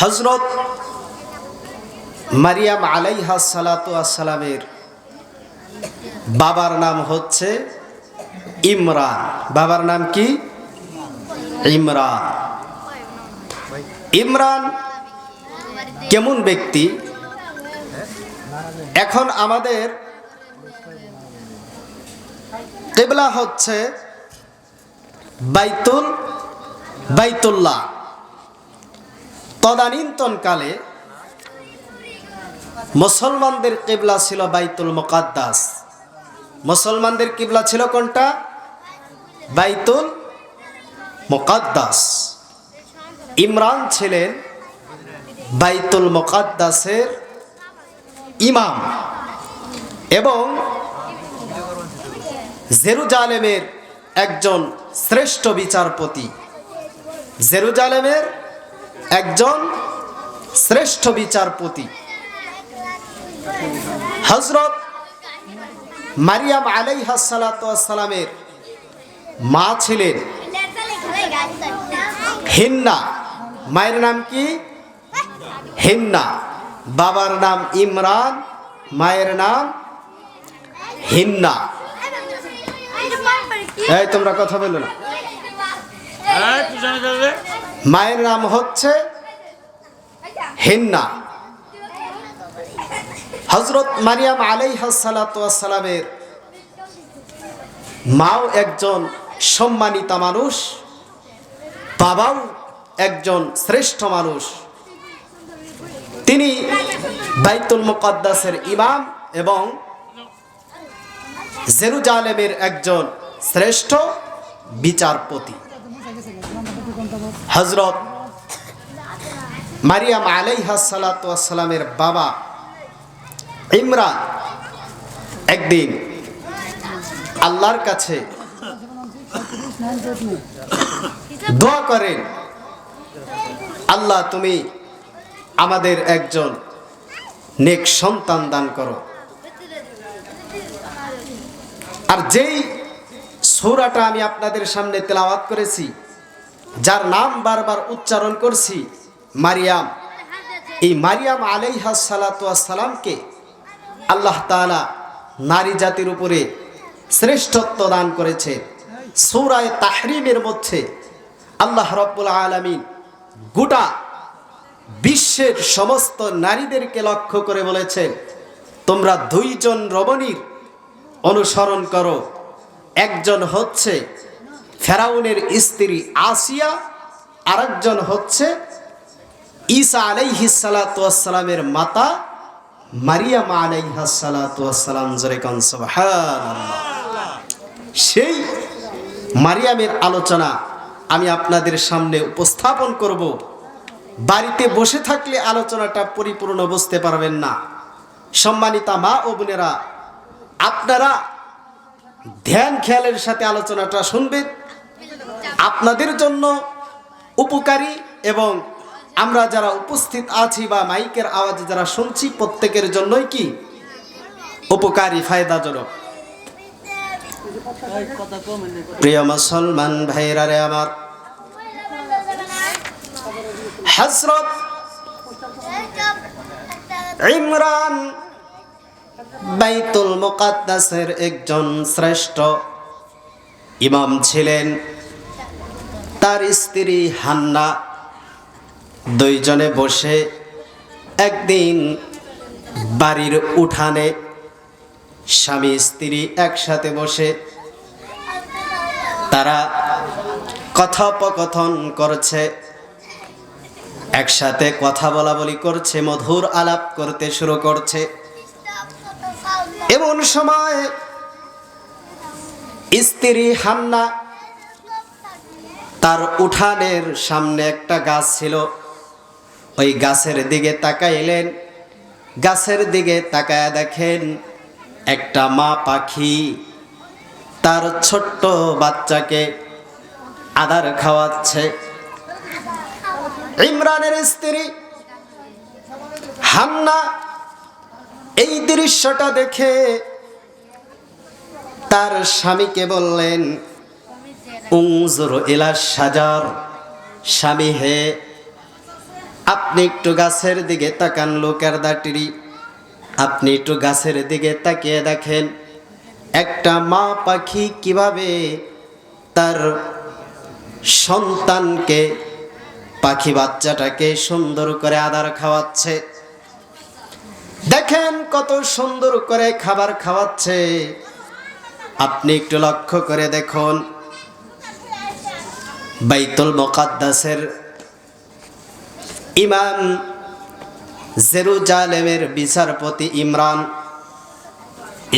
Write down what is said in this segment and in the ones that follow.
হযরত মারিয়াম আলাইহা সালাতু আসসালামের বাবার নাম হচ্ছে ইমরান। বাবার নাম কি? ইমরান। ইমরান কেমন ব্যক্তি? এখন আমাদের কিবলা হচ্ছে বাইতুল্লাহ। তদানীন্তনকালে মুসলমানদের কিবলা ছিল বাইতুল মুকাদ্দাস। মুসলমানদের কিবলা ছিল কোনটা? বাইতুল মুকাদ্দাস। ইমরান ছিলেন বাইতুল মুকাদ্দাসের ইমাম এবং জেরুজালেমের একজন শ্রেষ্ঠ বিচারপতি। জেরুজালেমের একজন শ্রেষ্ঠ বিচারপতি। হযরত মারিয়াম আলাইহা সালাতু ওয়াসসালামের মা ছিলেন হিন্না। মায়ের নাম কি? হিন্না। বাবার নাম ইমরান, মায়ের নাম হিন্না। এই তোমরা কথা বলো না। মায়ের নাম হচ্ছে হিন্না। হযরত মারিয়াম আলাইহা সালাতু ওয়াসসালামের মাও একজন সম্মানিতা মানুষ, বাবাও একজন শ্রেষ্ঠ মানুষ। তিনি বাইতুল মুকাদ্দাসের ইমাম এবং জেরুজালেমের একজন শ্রেষ্ঠ বিচারপতি। হযরত মারিয়াম আলাইহা সালাতু ওয়াসসালামের বাবা ইমরান একদিন আল্লাহর কাছে দোয়া করেন, আল্লাহ তুমি আমাদের একজন নেক সন্তান দান করো। আর যেই সূরাটা আমি আপনাদের সামনে তেলাওয়াত করেছি, যার নাম বারবার উচ্চারণ করছি, মারিয়াম, এই মারিয়াম আলাইহা সালাতু ওয়াসসালামকে আল্লাহ তাআলা নারী জাতির উপরে শ্রেষ্ঠত্ব দান করেছে। সূরা তাহরিমের মধ্যে আল্লাহ রাব্বুল আলামিন গোটা বিশ্বের সমস্ত নারীদেরকে লক্ষ্য করে বলেছেন, তোমরা দুইজন রমণীর অনুসরণ করো। একজন হচ্ছে ফেরাউনের স্ত্রী আসিয়া, আরেকজন হচ্ছে ঈসা আলাইহিস সালাতু ওয়াসসালামের মাতা মারিয়াম আলাইহা সালাতু ওয়াসসালাম। জোরে কোন সুবহানাল্লাহ। সেই মারিয়ামের আলোচনা আমি আপনাদের সামনে উপস্থাপন করব। বাড়িতে বসে থাকলে আলোচনাটা পরিপূর্ণ বুঝতে পারবেন না। সম্মানিতা মা ও বোনেরা, আপনারা ধ্যান খেয়ালের সাথে আলোচনাটা শুনবেন। আপনাদের জন্য উপকারী এবং আমরা যারা উপস্থিত আছি বা মাইকের আওয়াজে যারা শুনছি প্রত্যেকের জন্যই কি উপকারী, ফায়দাজনক। প্রিয় মুসলমান ভাইরা রে আমার, হযরত ইমরান বাইতুল মুকাদ্দাসের একজন শ্রেষ্ঠ ইমাম ছিলেন। তার স্ত্রী হান্না দুইজনে বসে একদিন বাড়ির উঠানে স্বামী স্ত্রী একসাথে বসে তারা কথোপকথন করছে, একসাথে কথা বলা বলি করছে, মধুর আলাপ করতে শুরু করছে। এমন সময় স্ত্রী হান্না তার উঠানের সামনে একটা গাছ ছিল, ওই গাছের দিকে তাকাইলেন। গাছের দিকে তাকায় দেখেন একটা মা পাখি তার ছোট্ট বাচ্চাকে আদর খাওয়াচ্ছে। ইমরানের স্ত্রী হান্না এই দৃশ্যটা দেখে তার স্বামীকে বললেন, উনজুর ইলা শাজার, স্বামী হে আপনি একটু গাছের দিকে তাকান, লোকের দাটিরি। আপনি একটু গাছের দিকে তাকিয়ে দেখেন একটা মা পাখি কিভাবে তার সন্তানকে, পাখি বাচ্চাটাকে সুন্দর করে আদর খাওয়াচ্ছে। দেখেন কত সুন্দর করে খাবার খাওয়াচ্ছে। আপনি একটু লক্ষ্য করে দেখুন, বাইতুল মুকাদ্দাসের ইমাম, জেরুজালেমের বিচারপতি ইমরান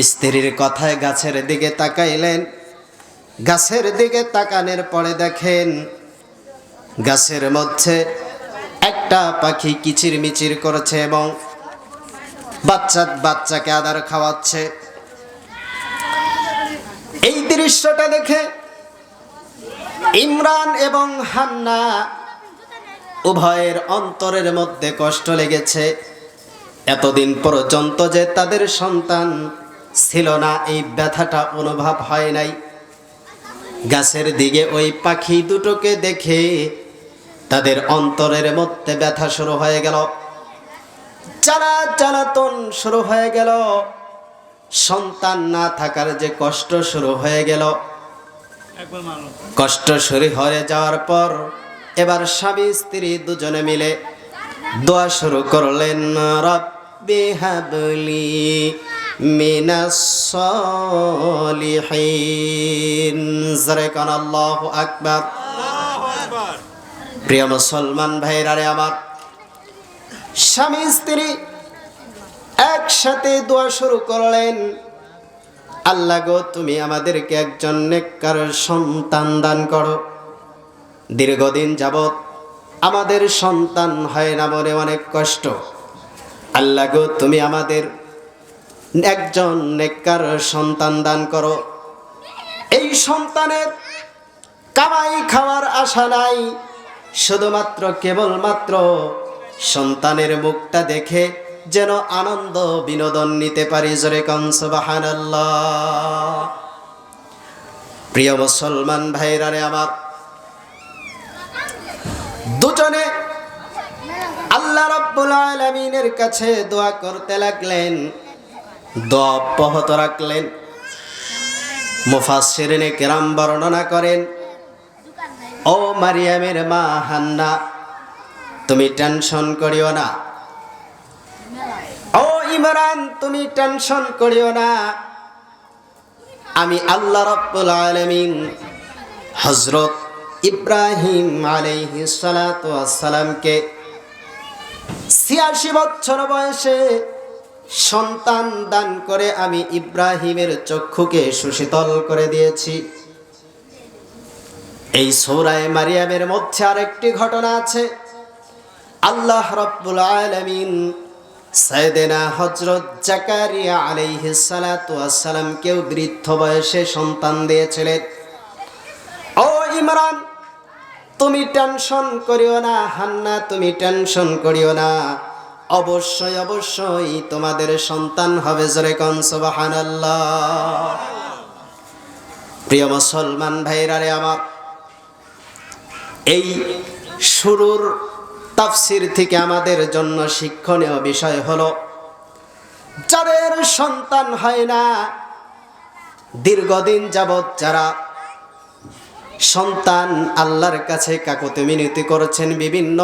স্ত্রীর কথায় গাছের দিকে তাকাইলেন। গাছের দিকে তাকানোর পরে দেখেন গাছের মধ্যে একটা পাখি কিচিরমিচির করছে এবং বাচ্চাকে আদর খাওয়াচ্ছে। এই দৃশ্যটা দেখে ইমরান এবং হান্না উভয়ের অন্তরের মধ্যে কষ্ট লেগেছে। এতদিন পর্যন্ত যে তাদের সন্তান ছিল না, এই ব্যথাটা অনুভব হয় নাই। গাছের দিকে ওই পাখি দুটোকে দেখে তাদের অন্তরের মধ্যে ব্যথা শুরু হয়ে গেল, জ্বালাতন শুরু হয়ে গেল, সন্তান না থাকার যে কষ্ট শুরু হয়ে গেল। কষ্ট শুরু হয়ে যাওয়ার পর এবার স্বামী স্ত্রী দুজনে মিলে দোয়া শুরু করলেন, রব্বি হাবলি মিনাস সালিহিন। জোরে কান আল্লাহু আকবার। প্রিয় মুসলমান ভাইরা রে আমার, স্বামী স্ত্রী একসাথে দোয়া শুরু করলেন, আল্লাহ গো তুমি আমাদেরকে একজন নেককার সন্তান দান করো। দীর্ঘদিন যাবৎ আমাদের সন্তান হয় না বলে অনেক কষ্ট। আল্লাহ গো তুমি আমাদের একজন নেককার সন্তান দান করো। এই সন্তানের কামাই খাওয়ার আশা নাই, শুধুমাত্র কেবলমাত্র সন্তানের মুখটা দেখে যেন আনন্দ বিনোদন নিতে পারি। জোরে কান সুবহানাল্লাহ। প্রিয় মুসলমান ভাইরা রে আমার, দুজনে আল্লাহ রাব্বুল আলামিনের কাছে দোয়া করতে লাগলেন, দোয়া অব্যাহত রাখলেন। মুফাসসিরিনে কেরাম বর্ণনা করেন, ও মারিয়ামের মা হান্না, তুমি টেনশন করিও না। ও ইমরান, তুমি টেনশন করিও না। আমি আল্লাহ রাব্বুল আলামিন হযরত ইব্রাহিম আলাইহিস সালাতু ওয়াস সালামকে ৮৬ বছর বয়সে সন্তান দান করে আমি ইব্রাহিমের চক্ষুকে সুশীতল করে দিয়েছি। এই সূরা মারিয়ামের মধ্যে আরেকটি ঘটনা আছে। আল্লাহ রাব্বুল আলামিন সাইয়েদনা হযরত জাকারিয়া আলাইহিস সালাতু ওয়াস সালামকেও বৃদ্ধ বয়সে সন্তান দিয়েছিলেন। ও ইমরান, তুমি টেনশন করিও না, হান্না তুমি টেনশন করিও না, অবশ্যই অবশ্যই তোমাদের সন্তান হবে। জোরে কান সুবহানাল্লাহ। প্রিয় মুসলমান ভাইরা রে আমার, এই শুরুর তাফসীর থেকে আমাদের জন্য শিক্ষণীয় বিষয় হলো, যাদের সন্তান হয় না, দীর্ঘদিন যাবৎ যারা সন্তান আল্লাহর কাছে কাকুতি মিনতি করেছেন, বিভিন্ন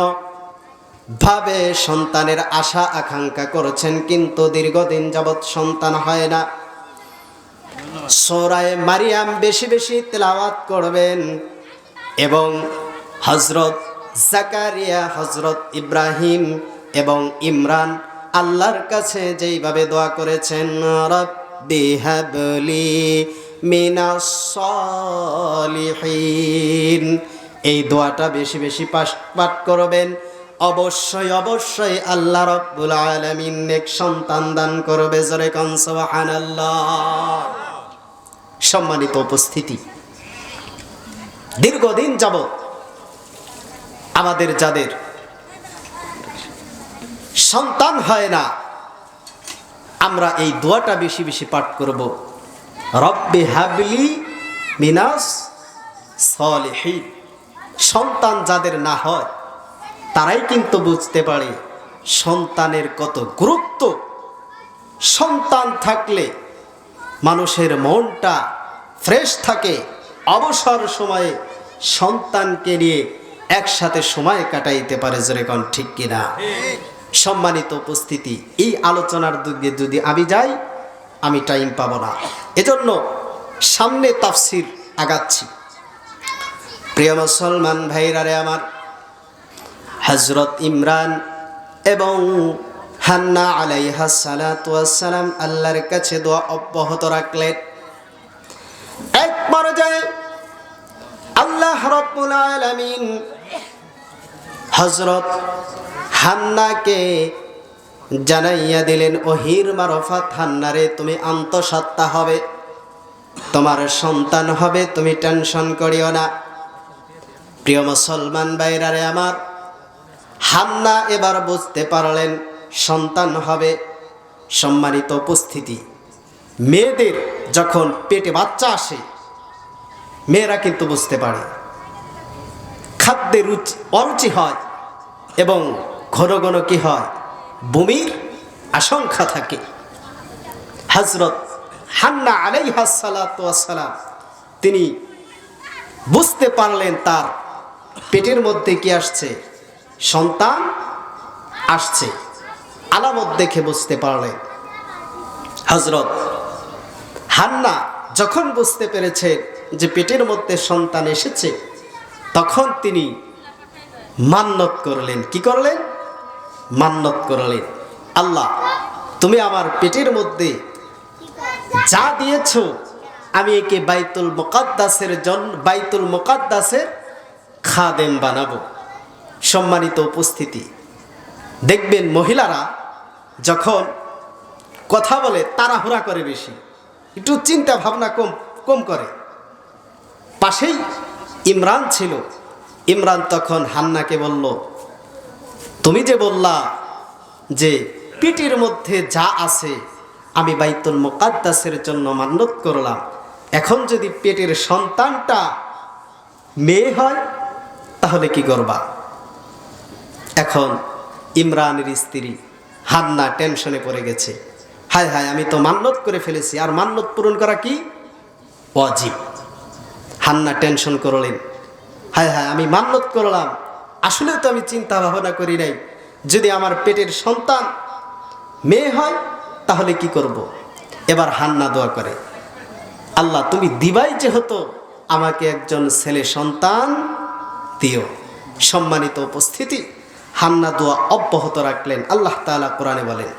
ভাবে সন্তানের আশা আকাঙ্ক্ষা করেছেন, কিন্তু দীর্ঘদিন যাবৎ সন্তান হয় না, সূরা মারিয়াম বেশি বেশি তেলাওয়াত করবেন এবং হযরত জাকারিয়া, হযরত ইব্রাহিম এবং ইমরান আল্লাহর কাছে যেইভাবে দোয়া করেছেন, রব্বি হাবলি মিনাস সালিহিন, এই দোয়াটা বেশি বেশি পাঠ করবেন। অবশ্যই অবশ্যই আল্লাহ রাব্বুল আলামিন নেক সন্তান দান করবে। জোরে কান সুবহানাল্লাহ। সম্মানিত উপস্থিতি, দীর্ঘদিন যাবত আমাদের যাদের সন্তান হয় না, আমরা এই দোয়াটা বেশি বেশি পাঠ করব, রব্বি হাবলি মিনাস সালিহিন। সন্তান যাদের না হয় তারাই কিন্তু বুঝতে পারে সন্তানের কত গুরুত্ব। সন্তান থাকলে মানুষের মনটা ফ্রেশ থাকে। অবসর সময়ে সন্তানকে নিয়ে একসাথে সময় কাটাইতে পারে, যেরকম ঠিক কিনা? সম্মানিত উপস্থিতি, এই আলোচনার দিকে যদি আমি যাই আমি টাইম পাবো না, এজন্য সামনে তাফসির আগাচ্ছি। প্রিয় মুসলমান ভাইরারে আমার, হযরত ইমরান এবং হান্না আলাইহাস সালাতু ওয়াস সালাম আল্লাহর কাছে দোয়া অব্যাহত রাখলেন। এক পর্যায়ে আল্লাহ রাব্বুল আলামিন হযরত হান্নাকে জানাইয়া দিলেন ওহির মারফত, হান্নারে তুমি আন্তঃসত্ত্বা হবে, তোমার সন্তান হবে, তুমি টেনশন করিও না। প্রিয় মুসলমান ভাইরারে আমার, হান্না এবার বুঝতে পারলেন সন্তান হবে। সম্মানিত উপস্থিতি, মেয়েদের যখন পেটে বাচ্চা আসে মেয়েরা কিন্তু বুঝতে পারে, খাদ্যের অরুচি হয় এবং ঘন ঘন কি হয়, বমির আশঙ্কা থাকে। হযরত হান্না আলাইহাস সালাতু ওয়াস সালাম তিনি বুঝতে পারলেন তার পেটের মধ্যে কি আসছে, সন্তান আসছে। আলামত দেখে বুঝতে পারলেন। হযরত হান্না যখন বুঝতে পেরেছে যে পেটের মধ্যে সন্তান এসেছে, তখন তিনি মান্নত করলেন। কি করলেন? মান্নত করলেন, আল্লাহ তুমি আমার পেটের মধ্যে যা দিয়েছ আমি একে বাইতুল মুকাদ্দাসের খাদেম বানাবো। সম্মানিত উপস্থিতি, দেখবেন মহিলারা যখন কথা বলে তাড়াহুড়া করে বেশি, একটু চিন্তা ভাবনা কম করে। পাশেই ইমরান ছিল। ইমরান তখন হান্নাকে বলল, তুমি যে বললা যে পেটের মধ্যে যা আছে আমি বাইতুল মুকাদ্দাসের জন্য মান্নত করলাম, এখন যদি পেটের সন্তানটা মেয়ে হয় তাহলে কি করবা? এখন ইমরানের স্ত্রী হান্না টেনশনে পড়ে গেছে। হায় হায়, আমি তো মান্নত করে ফেলেছি, আর মান্নত পূরণ করা কি ওয়াজিব। হান্না টেনশন করলেন, হায় হায় আমি মান্নত করলাম, আসলেও তো আমি চিন্তা ভাবনা করি নাই, যদি আমার পেটের সন্তান মেয়ে হয় তাহলে কি করব? এবার হান্না দোয়া করে, আল্লাহ তুমি দিবাই যেহেতু আমাকে একজন ছেলে সন্তান দিও। সম্মানিত উপস্থিতি, হান্না দোয়া অব্যাহত রাখলেন। আল্লাহ তাআলা কোরআনে বলেন,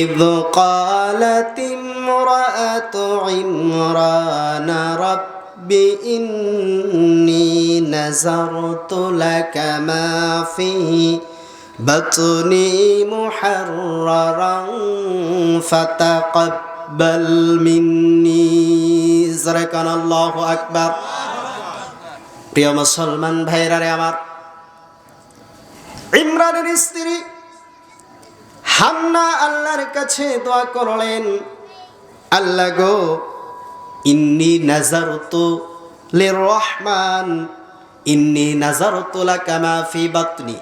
إذ قالت امرأة عمران رب إني نذرت لك ما في بطني محررا فتقبل مني زركن الله أكبر। প্রিয় মুসলমান ভাইরারে আমার, ইমরানের স্ত্রী হান্না আল্লাহর কাছে দোয়া করলেন, আল্লাহ গো ইন্নী নাযারতু লিররহমান ইন্নী নাযারতু লাকা মা ফি বাতনি,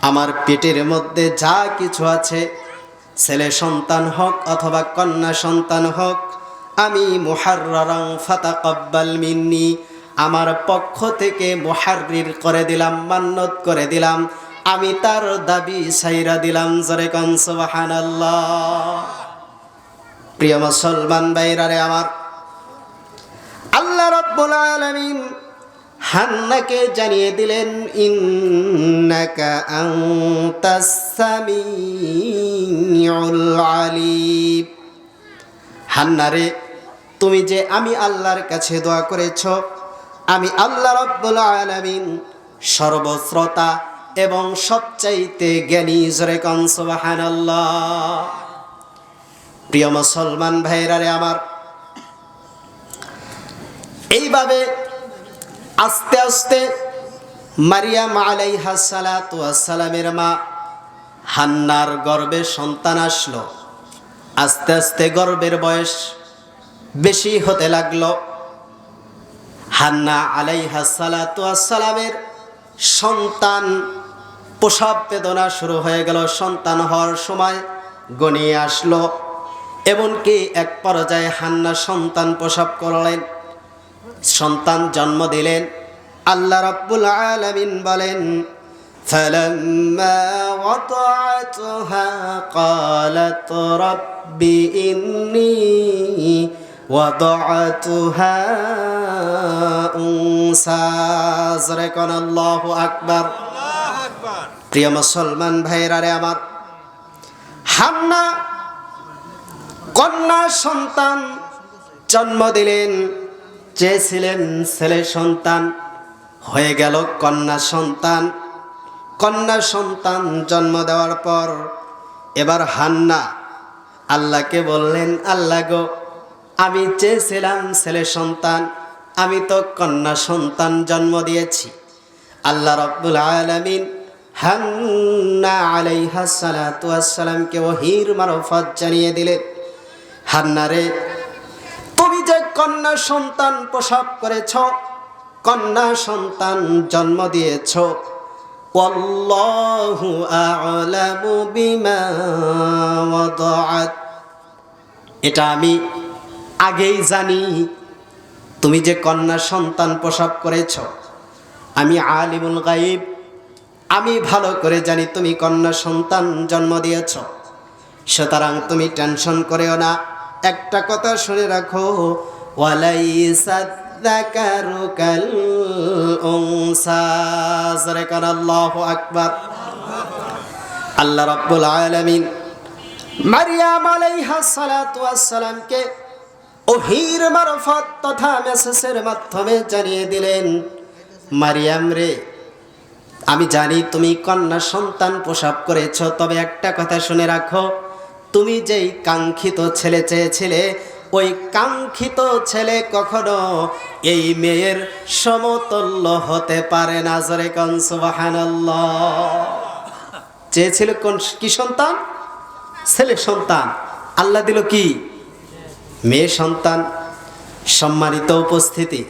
আমার পেটের মধ্যে যা কিছু আছে, ছেলে সন্তান হোক অথবা কন্যা সন্তান হোক, আমি মুহাররারান ফাতাকাব্বাল মিন্নি, আমার পক্ষ থেকে মুহাররির করে দিলাম, মান্নত করে দিলাম, আমি তার দাবি ছাইরা দিলাম। জোরে কোন সুবহানাল্লাহ। প্রিয় মুসলমান ভাইরারে আমার, আল্লাহ রাব্বুল আলামিন হান্নাকে জানিয়ে দিলেন, ইন্নাকা আনতাস সামিউল আলিম, হান্নারে তুমি যে আমি আল্লাহর কাছে দোয়া করেছ, আমি আল্লাহ রাব্বুল আলামিন সর্বশ্রোতা এবং সবচাইতে জ্ঞানী। জোরে কোন সুবহানাল্লাহ। প্রিয় মুসলমান ভাইরারে আমার, এইভাবে আস্তে আস্তে মারিয়াম আলাইহাস সালাতু ওয়াস সালামের মা হান্নার গর্ভে সন্তান আসলো। আস্তে আস্তে গর্ভের বয়স বেশি হতে লাগলো। হান্না আলাইহাস সালাতু ওয়াস সালামের সন্তান প্রসব বেদনা শুরু হয়ে গেল। সন্তান হওয়ার সময় গনিয়ে আসলো। এমনকি এক পর্যায়ে হান্না সন্তান প্রসব করলেন, সন্তান জন্ম দিলেন। আল্লাহ রাব্বুল আলামিন বলেন, ফালাম্মা ওয়াদাআতুহা ক্বালাত রাব্বি ইন্নী ওয়াদাআতুহা উনসা। জোরে কোন আল্লাহু আকবার। প্রিয় মুসলমান ভাইরা রে আমার, হান্না কন্যা সন্তান জন্ম দিলেন। চেয়েছিলেন ছেলে সন্তান, হয়ে গেল কন্যা সন্তান। কন্যা সন্তান জন্ম দেওয়ার পর এবার হান্না আল্লাহকে বললেন, আল্লাহ গো, আমি চেয়েছিলাম ছেলে সন্তান, আমি তো কন্যা সন্তান জন্ম দিয়েছি। আল্লাহ রাব্বুল আলামিন হান্না আলাইহা সালাতু ওয়াসসালামকে ওহীর মারফত জানিয়ে দিলেন, হান্না রে, তুমি যে কন্যা সন্তান প্রসব করেছ, কন্যা সন্তান জন্ম দিয়েছ, আল্লাহু আ'লামু বিমা ওয়াদাআত, এটা আমি আগেই জানি। তুমি যে কন্যা সন্তান প্রসব করেছ, আমি আলিমুল গায়ব, আমি ভালো করে জানি তুমি কন্যা সন্তান জন্ম দিয়েছ। সুতরাং তুমি টেনশন করেও না। একটা কথা শুনে রাখো, ওয়ালাইসাদ যাকারু কাল উনসা। জোরে কান আল্লাহু আকবার। আল্লাহ রাব্বুল আলামিন মারইয়াম আলাইহা সালাতু ওয়াসসালামকে ওহীর মারফত তথা মেসেজের মাধ্যমে জানিয়ে দিলেন, মারইয়াম রে, আমি জানি তুমি কন্যা সন্তান প্রসব করেছ, তবে একটা কথা শুনে রাখো, তুমি যেই কাঙ্ক্ষিত ছেলে চেয়েছিলে, ওই কাঙ্ক্ষিত ছেলে কখনো এই মেয়ের সমতুল্য হতে পারে না। জোরে কোন সুবহানাল্লাহ। চেয়েছিল কোন কি সন্তান? ছেলে সন্তান। আল্লাহ দিল কি? মেয়ে সন্তান। সম্মানিত উপস্থিতি,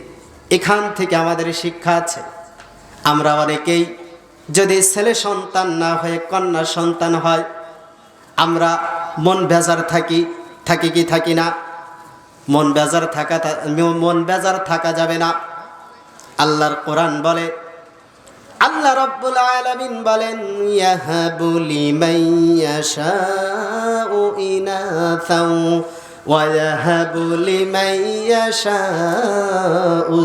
এখান থেকে আমাদের শিক্ষা আছে। আমরা অনেকেই যদি ছেলে সন্তান না হয়ে কন্যা সন্তান হয়, আমরা মন বেজার থাকি কি থাকি না? মন বেজার থাকা যাবে না। আল্লাহর কোরআন বলে, আল্লাহ রাব্বুল আলামিন বলেন, ইয়াহাবু লিমান ইয়াশাউ ইনাসাও ওয়া ইয়াহাবু লিমান ইয়াশাউ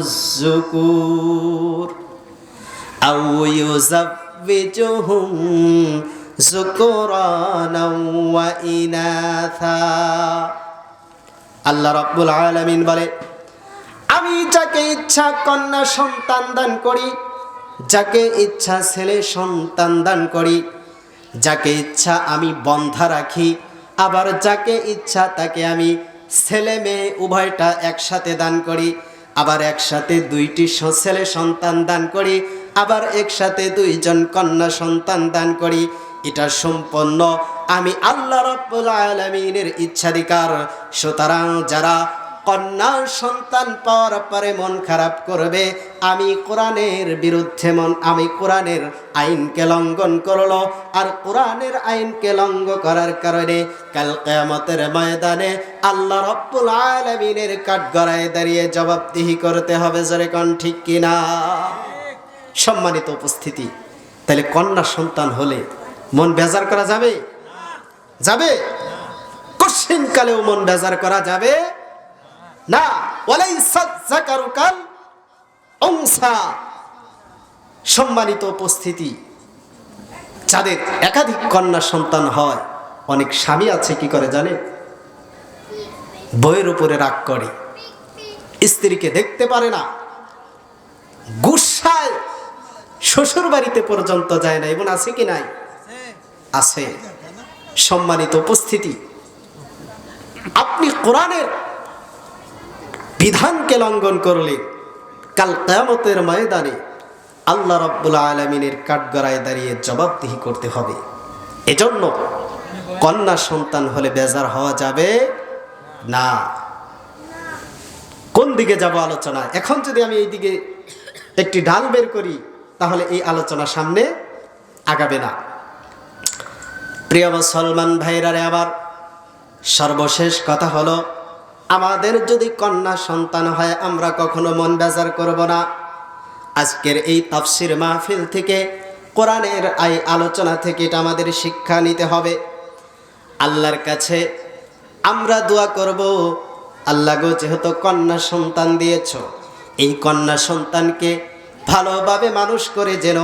যুকুর আও ইউযাব্বিজুহুম যুকুরানা ওয়া ইনাসা। আল্লাহ রাব্বুল আলামিন বলে, আমি যাকে ইচ্ছা কন্যা সন্তান দান করি, যাকে ইচ্ছা ছেলে সন্তান দান করি, যাকে ইচ্ছা আমি বন্ধা রাখি, আবার যাকে ইচ্ছা তাকে আমি ছেলে মেয়ে উভয়টা একসাথে দান করি, আবার একসাথে দুইটি ছেলে সন্তান দান করি, আবার একসাথে দুইজন কন্যা সন্তান দান করি। এটা সম্পন্ন আমি আল্লাহ রাব্বুল আলামিনের ইচ্ছাধিকার। সুতরাং যারা কন্যা সন্তান পাওয়ার পরে মন খারাপ করবে, আমি কোরআনের বিরুদ্ধে আমি কোরআনের আইনকে লঙ্ঘন করলো, আর কোরআনের আইনকে লঙ্ঘন করার কারণে কাল কিয়ামতের ময়দানে আল্লাহ রাব্বুল আলামিনের কাঠগড়ায় দাঁড়িয়ে জবাবদিহি করতে হবে। জোরে কোন ঠিক কিনা? সম্মানিত উপস্থিতি, তাহলে কন্যা সন্তান হলে মন বেজার করা যাবে? যাবে? কঠিন কালেও মন বেজার করা যাবে না। ওয়ালাইসাদ যাকারু কাল উনসা। সম্মানিত উপস্থিতি, যাদের একাধিক কন্যা সন্তান হয়, অনেক স্বামী আছে কি করে জানে? বইয়ের উপরে রাগ করে, স্ত্রীকে দেখতে পারে না, গুসায় শ্বশুর বাড়িতে পর্যন্ত যায় না। এমন আছে কি নাই? আছে। সম্মানিত উপস্থিতি, আপনি কোরআনের বিধানকে লঙ্ঘন করলে কাল কিয়ামতের ময়দানে আল্লাহ রাব্বুল আলামিনের কাঠগড়ায় দাঁড়িয়ে জবাবদিহি করতে হবে। এজন্য কন্যা সন্তান হলে বেজার হওয়া যাবে না। কোন দিকে যাব আলোচনা? এখন যদি আমি এই দিকে একটি ঢাল বের করি, তাহলে এই আলোচনা সামনে আগাবে না। প্রিয় মুসলমান ভাইরারে, আবার সর্বশেষ কথা হলো, আমাদের যদি কন্যা সন্তান হয় আমরা কখনো মন বেজার করব না। আজকের এই তাফসির মাহফিল থেকে, কোরআনের এই আলোচনা থেকে এটা আমাদের শিক্ষা নিতে হবে। আল্লাহর কাছে আমরা দোয়া করব, আল্লাহ গো, যেহেতু কন্যা সন্তান দিয়েছ, এই কন্যা সন্তানকে ভালোভাবে মানুষ করে যেন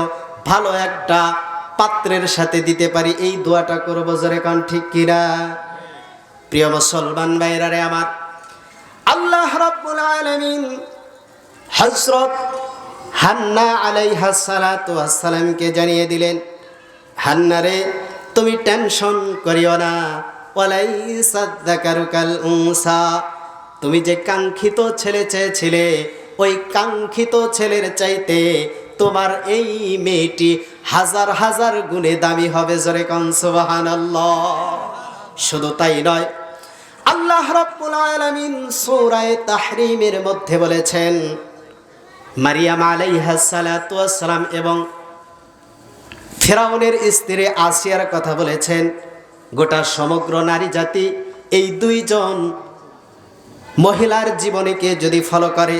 ভালো একটা পাত্রের সাথে দিতে পারি, এই দোয়াটা করব। জোরে কান ঠিক কিনা? প্রিয় মুসলমান ভাইরারে আমার, আল্লাহ রাব্বুল আলামিন হযরত হান্না আলাইহাস সালাতু ওয়াস সালামকে জানিয়ে দিলেন, হান্না রে, তুমি টেনশন করিও না, ওয়ালাইসা যাকারু কাল উনসা, তুমি যে কাঙ্ক্ষিত ছেলে চেয়েছিলে, ওই কাঙ্ক্ষিত ছেলের চাইতে তোমার এই মেয়েটি হাজার হাজার গুণে দামি হবে। জোরে কান সুবহানাল্লাহ। শুধু তাই নয়, আল্লাহ রাব্বুল আলামিন সূরা তাহরীমের মধ্যে বলেছেন, মারিয়াম আলাইহাস সালাতু ওয়াস সালাম এবং ফিরাউনের স্ত্রী আসিয়ার কথা বলেছেন। গোটা সমগ্র নারী জাতি এই দুইজন মহিলার জীবনীকে যদি ফলো করে,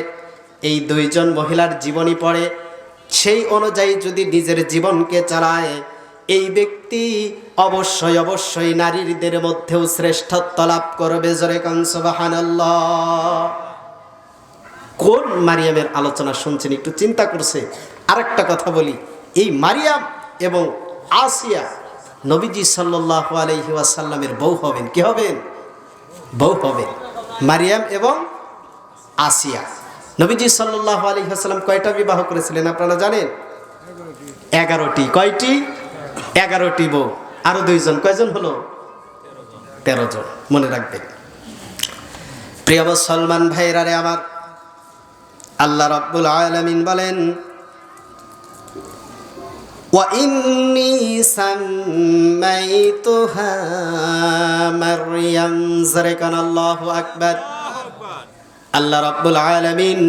এই দুইজন মহিলার জীবনী পড়ে, সেই অনুযায়ী যদি নিজের জীবনকে চালায়, এই ব্যক্তি অবশ্যই অবশ্যই নারীদের মধ্যেও শ্রেষ্ঠত্ব লাভ করবে। জোরে কান সুবহানাল্লাহ। কোন মারিয়ামের আলোচনা শুনছেন একটু চিন্তা করছে। আরেকটা কথা বলি, এই মারিয়াম এবং আসিয়া নবীজি সাল্লাল্লাহু আলাইহি ওয়াসাল্লামের বউ হবেন। কি হবেন? বউ হবেন। মারিয়াম এবং আসিয়া। নবীজি সাল্লাল্লাহু আলাইহি ওয়াসাল্লাম কয়টা বিবাহ করেছিলেন আপনারা জানেন? 11টি। কয়টি? 11টি বউ। আরো দুইজন, কয়জন হলো? 13 জন। মনে রাখবেন। প্রিয় মুসলমান ভাইরারে আমার, আল্লাহ রাব্বুল আলামিন বলেন, ওয়া ইন্নী সাম্মাইতুহা মারইয়াম। যারাকান আল্লাহু আকবার। আল্লাহ রাব্বুল আলামিন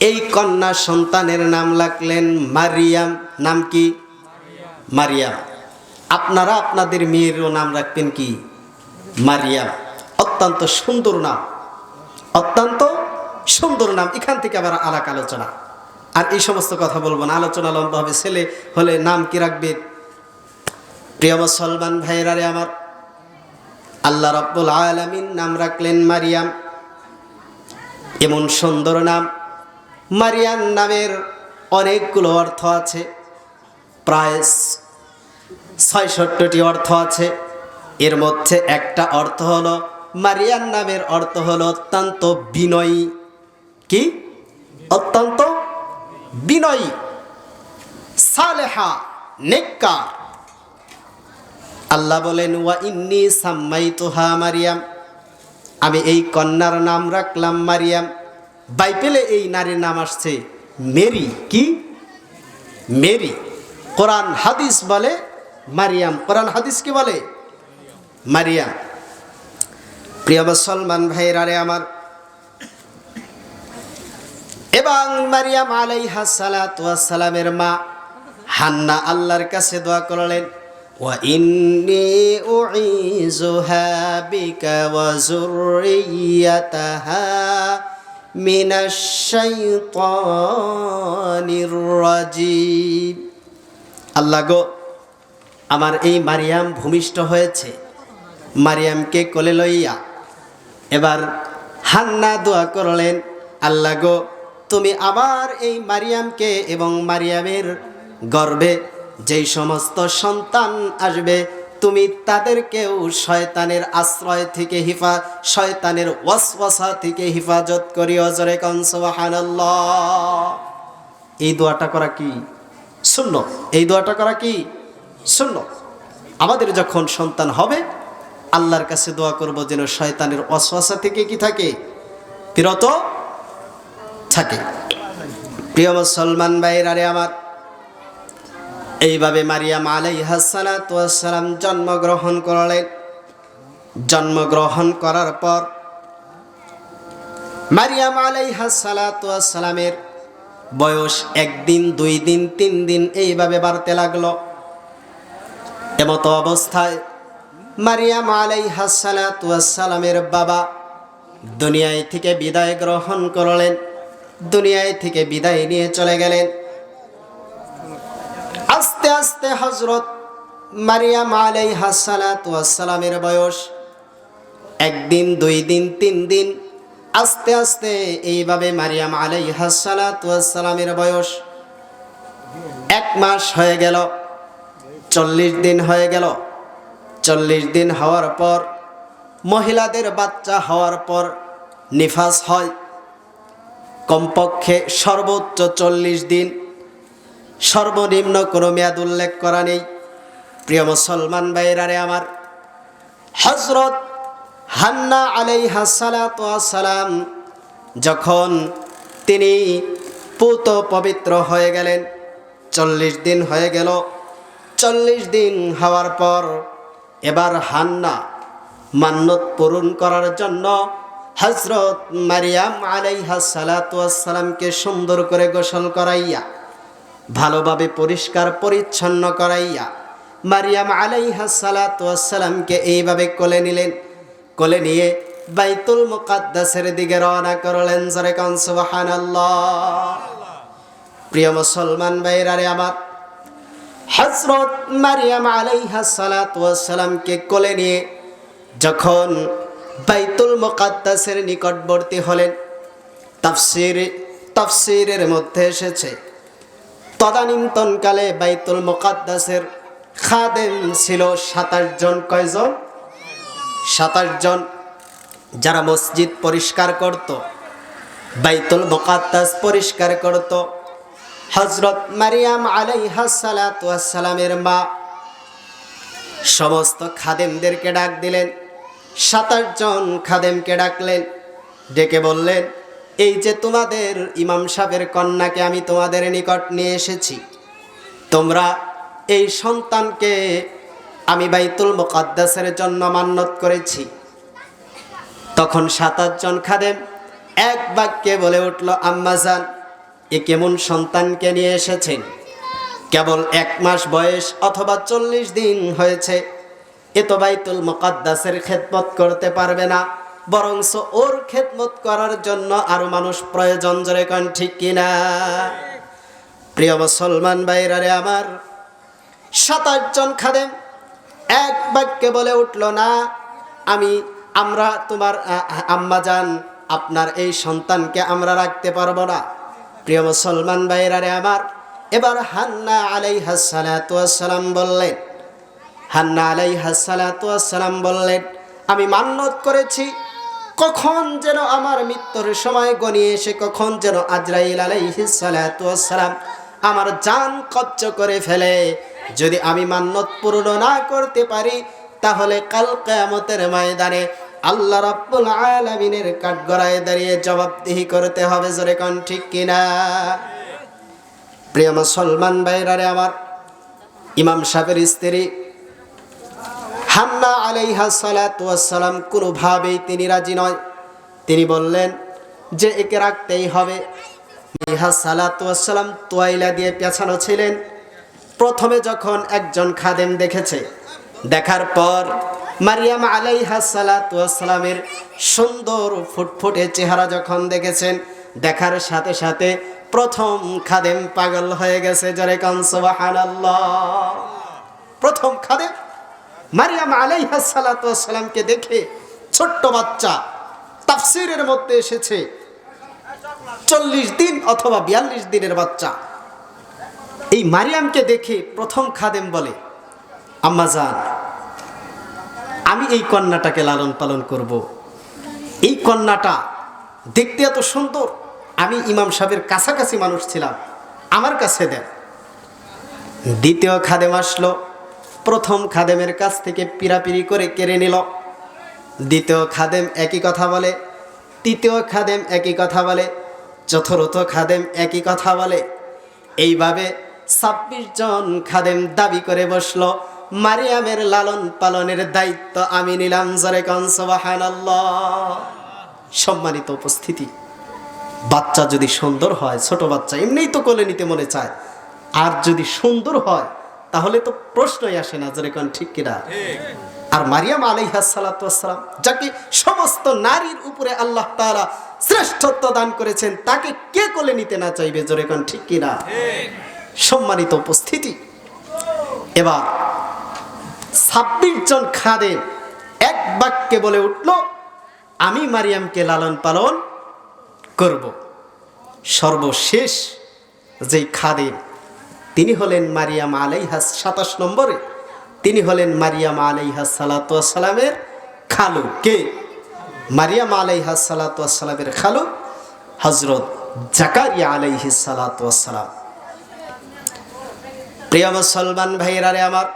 এই কন্যা সন্তানের নাম রাখলেন মারিয়াম। নাম কি? মারিয়াম। আপনারা আপনাদের মেয়েরও নাম রাখবেন কি? মারিয়াম। অত্যন্ত সুন্দর নাম, অত্যন্ত সুন্দর নাম। এখান থেকে আবার আলাদা আলোচনা, আর এই সমস্ত কথা বলবো না, আলোচনা লম্বা হবে। ছেলে হলে নাম কি রাখবে? প্রিয় মুসলমান ভাইরারে আমার, আল্লাহ রাব্বুল আলামিন নাম রাখলেন মারিয়াম। এমন সুন্দর নাম। মারিয়াম নামের অনেকগুলো অর্থ আছে, প্রায় 66টি অর্থ আছে। এর মধ্যে একটা অর্থ হলো, মারিয়াম নামের অর্থ হলো অত্যন্ত বিনয়ী। কি? অত্যন্ত বিনয়ী, সালেহা, নেককার। আল্লাহ বলেন, ওয়া ইন্নী সাম্মাইতুহা মারিয়াম, আমি এই কন্যার নাম রাখলাম মারিয়াম। বাইবেলে এই নারীর নাম আসছে মেরি। কি? মেরি। কোরআন হাদিস বলে মারিয়াম। কোরআন হাদিস কি বলে? মারিয়াম। প্রিয় মুসলমান ভাইরারে আমার, এবং মারিয়াম আলাইহাস সালাতু ওয়াস সালামের মা হান্না আল্লাহর কাছে দোয়া করলেন, ওয়া ইন্নী উঈযুহা বিকা ওয়া যুররিয়াতাহা মিনাশ শাইতানির রাজিম। আল্লাহ গো, আমার এই মারিয়াম ভূমিষ্ঠ হয়েছে, মারিয়ামকে কোলে লইয়া। এবার হান্না দোয়া করলেন, আল্লাহ গো, তুমি আমার এই মারিয়ামকে এবং মারিয়ামের গর্ভে যেই সমস্ত সন্তান আসবে, তুমি তাদেরকেও শয়তানের আশ্রয় থেকে শয়তানের ওয়াসওয়াসা থেকে হেফাজত করিও। জোরে কান সুবহানাল্লাহ। এই দোয়াটা করা কি সুন্নাত? এই দোয়াটা করা কি সুন্নাত? আমাদের যখন সন্তান হবে, আল্লাহর কাছে দোয়া করব যেন শয়তানের ওয়াসওয়াসা থেকে কি থাকে? বিরত থাকে। প্রিয় মুসলমান ভাইরারে আমার, এইভাবে মারিয়াম আলাইহাস সালাতু ওয়াস সালাম জন্মগ্রহণ করলেন। জন্মগ্রহণ করার পর মারিয়াম আলাইহাস সালাতু ওয়াস সালামের বয়স 1 দিন 2 দিন 3 দিন এইভাবে বাড়তে লাগলো। এমতো অবস্থায় মারিয়াম আলাইহাস সালাতু ওয়াস সালামের বাবা দুনিয়ায় থেকে বিদায় গ্রহণ করলেন, দুনিয়ায় থেকে বিদায় নিয়ে চলে গেলেন। আস্তে আস্তে হযরত মারিয়াম আলাইহাস সালাতু ওয়াস সালামের বয়স 1 দিন 2 দিন 3 দিন, আস্তে আস্তে এইভাবে মারিয়াম আলাইহাস সালাতু ওয়াস সালামের বয়স 1 মাস হয়ে গেল, 40 দিন হয়ে গেল। 40 দিন হওয়ার পর, মহিলাদের বাচ্চা হওয়ার পর নিফাস হয় কমপক্ষে সর্বোচ্চ 40 দিন, সর্বনিম্ন কোনো মেয়াদ উল্লেখ করা নেই। প্রিয় মুসলমান ভাইরারে আমার, হযরত হান্না আলাইহাস সালাতু ওয়াস সালাম যখন তিনি পুত পবিত্র হয়ে গেলেন, 40 দিন হয়ে গেল। 40 দিন হওয়ার পর এবার হান্না মান্নত পূরণ করার জন্য হযরত মারিয়াম আলাইহাস সালাতু ওয়াস সালামকে সুন্দর করে গোসল করাইয়া, ভালোভাবে পরিষ্কার পরিচ্ছন্ন করাইয়া মারিয়াম আলাইহাস সালাতু ওয়াস সালামকে এইভাবে কোলে নিলেন। কোলে নিয়ে বাইতুল মুকাদ্দাসের দিকে রওনা করলেন। জোরে কান সুবহানাল্লাহ। প্রিয় মুসলমান ভাইরারে আমার, হযরত মারিয়াম আলাইহাস সালাতু ওয়াস সালামকে কোলে নিয়ে যখন বাইতুল মুকাদ্দাসের নিকটবর্তী হলেন, তাফসীরের মধ্যে এসেছে তদানীন্তনকালে বাইতুল মুকাদ্দাসের খাদেম ছিল 27 জন। কয়জন? 27 জন, যারা মসজিদ পরিষ্কার করত, বাইতুল মুকাদ্দাস পরিষ্কার করত। হযরত মারিয়াম আলাইহাস সালাতু ওয়াস সালামের মা সমস্ত খাদেমদেরকে ডাক দিলেন। 27 জন খাদেমকে ডাকলেন, ডেকে বললেন, এই যে তোমাদের ইমাম সাহেবের কন্যাকে আমি তোমাদের নিকট নিয়ে এসেছি, তোমরা এই সন্তানকে আমি বাইতুল মুকাদ্দাসের জন্য মান্নত করেছি। তখন 27 জন খাদেম এক বাক্যে বলে উঠল, আম্মাজান, এ কেমন সন্তানকে নিয়ে এসেছেন? কেবল 1 মাস বয়স অথবা 40 দিন হয়েছে, এ তো বাইতুল মুকাদ্দাসের খেদমত করতে পারবে না, বরঞ্চ ওর খেদমত করার জন্য আরো মানুষ প্রয়োজন। জোরে কোন ঠিক কিনা? প্রিয় মুসলমান ভাইরারে আমার, 27 জন খাদেম এক বাক্যে বলে উঠল, না, আমরা তোমার আম্মাজান, আপনার এই সন্তানকে আমরা রাখতে পারবো না। প্রিয় মুসলমান ভাইরারে আমার, এবার হান্না আলাইহাস সালাতু ওয়াস সালাম বললেন, হান্না আলাইহাস সালাতু ওয়াস সালাম বললেন, আমি মান্নত করেছি কখন যেন আমার মৃত্যুর সময় গনিয়ে এসে কখন যেন আজরাইল আলাইহিস সালাতু ওয়াস সালাম আমার জান কবজ করে ফেলে, যদি আমি মান্নত পূর্ণ না করতে পারি তাহলে কাল কিয়ামতের ময়দানে আল্লাহ রাব্বুল আলামিনের কাঠগড়ায় দাঁড়িয়ে জবাবদিহি করতে হবে। জোরে কোন ঠিক কিনা? প্রিয় মুসলমান ভাইরারে আমার, ইমাম সাহেবের স্ত্রী হান্না আলাইহাস সালাতু ওয়াস সালাম কোনোভাবেই তিনি রাজি নয়। তিনি বললেন যে একে রাখতেই হবে। আলাইহাস সালাতু ওয়াস সালাম তোয়াইলা দিয়ে পেছানো ছিলেন। প্রথমে যখন একজন খাদেম দেখেছে, দেখার পর মারিয়াম আলাইহাস সালাতু ওয়াস সালামের সুন্দর ফুটফুটে চেহারা যখন দেখেছেন, দেখার সাথে সাথে প্রথম খাদেম পাগল হয়ে গেছে। জোরে কান সুবহানাল্লাহ। প্রথম খাদেম মারিয়াম আলাইহাস সালাতু ওয়াস সালামকে দেখে, ছোট্ট বাচ্চা, তাফসীরের মধ্যে এসেছে 40 দিন অথবা 42 দিনের বাচ্চা, এই মারিয়ামকে দেখে প্রথম খাদেম বলে, আম্মাজান, আমি এই কন্যাটাকে লালন পালন করব। এই কন্যাটা দেখতে এত সুন্দর, আমি ইমাম সাহেবের কাছাকাছি মানুষ ছিলাম, আমার কাছে দেন। দ্বিতীয় খাদেম আসলো, প্রথম খাদেমের কাছ থেকে পিরাপিরি করে কেড়ে নিল। দ্বিতীয় খাদেম একই কথা বলে, তৃতীয় খাদেম একই কথা বলে, চতুর্থ খাদেম একই কথা বলে। এইভাবে 26 জন খাদেম দাবি করে বসলো, মারিয়ামের লালন পালনের দায়িত্ব আমি নিলাম। জোরে কোন সুবহানাল্লাহ। সম্মানিত উপস্থিতি, বাচ্চা যদি সুন্দর হয়, ছোট বাচ্চা এমনিই তো কোলে নিতে মনে চায়, আর যদি সুন্দর হয় তাহলে তো প্রশ্নই আসে না, যেরকম ঠিক কিনা। আর মারিয়াম আলাইহিস সালাতু ওয়াস সালাম, যাকে সমস্ত নারীর উপরে আল্লাহ তাআলা শ্রেষ্ঠত্ব দান করেছেন, তাকে কে কোলে নিতে না চাইবে, যেরকম ঠিক কিনা। সম্মানিত উপস্থিতি, এবার 26 জন খাদেম এক বাক্যে বলে উঠল, আমি মারিয়ামকে লালন পালন করব। সর্বশেষ যেই খাদেম তিনি হলেন মারিয়াম আলাইহাস 27 নম্বরে, তিনি হলেন মারিয়াম আলাইহাস সালাতু ওয়াস সালামের খালু। কে? মারিয়াম আলাইহাস সালাতু ওয়াস সালামের খালু হযরত জাকারিয়া আলাইহিস সালাতু ওয়াস সালাম। প্রিয় মুসলমান ভাইরা রে আমার,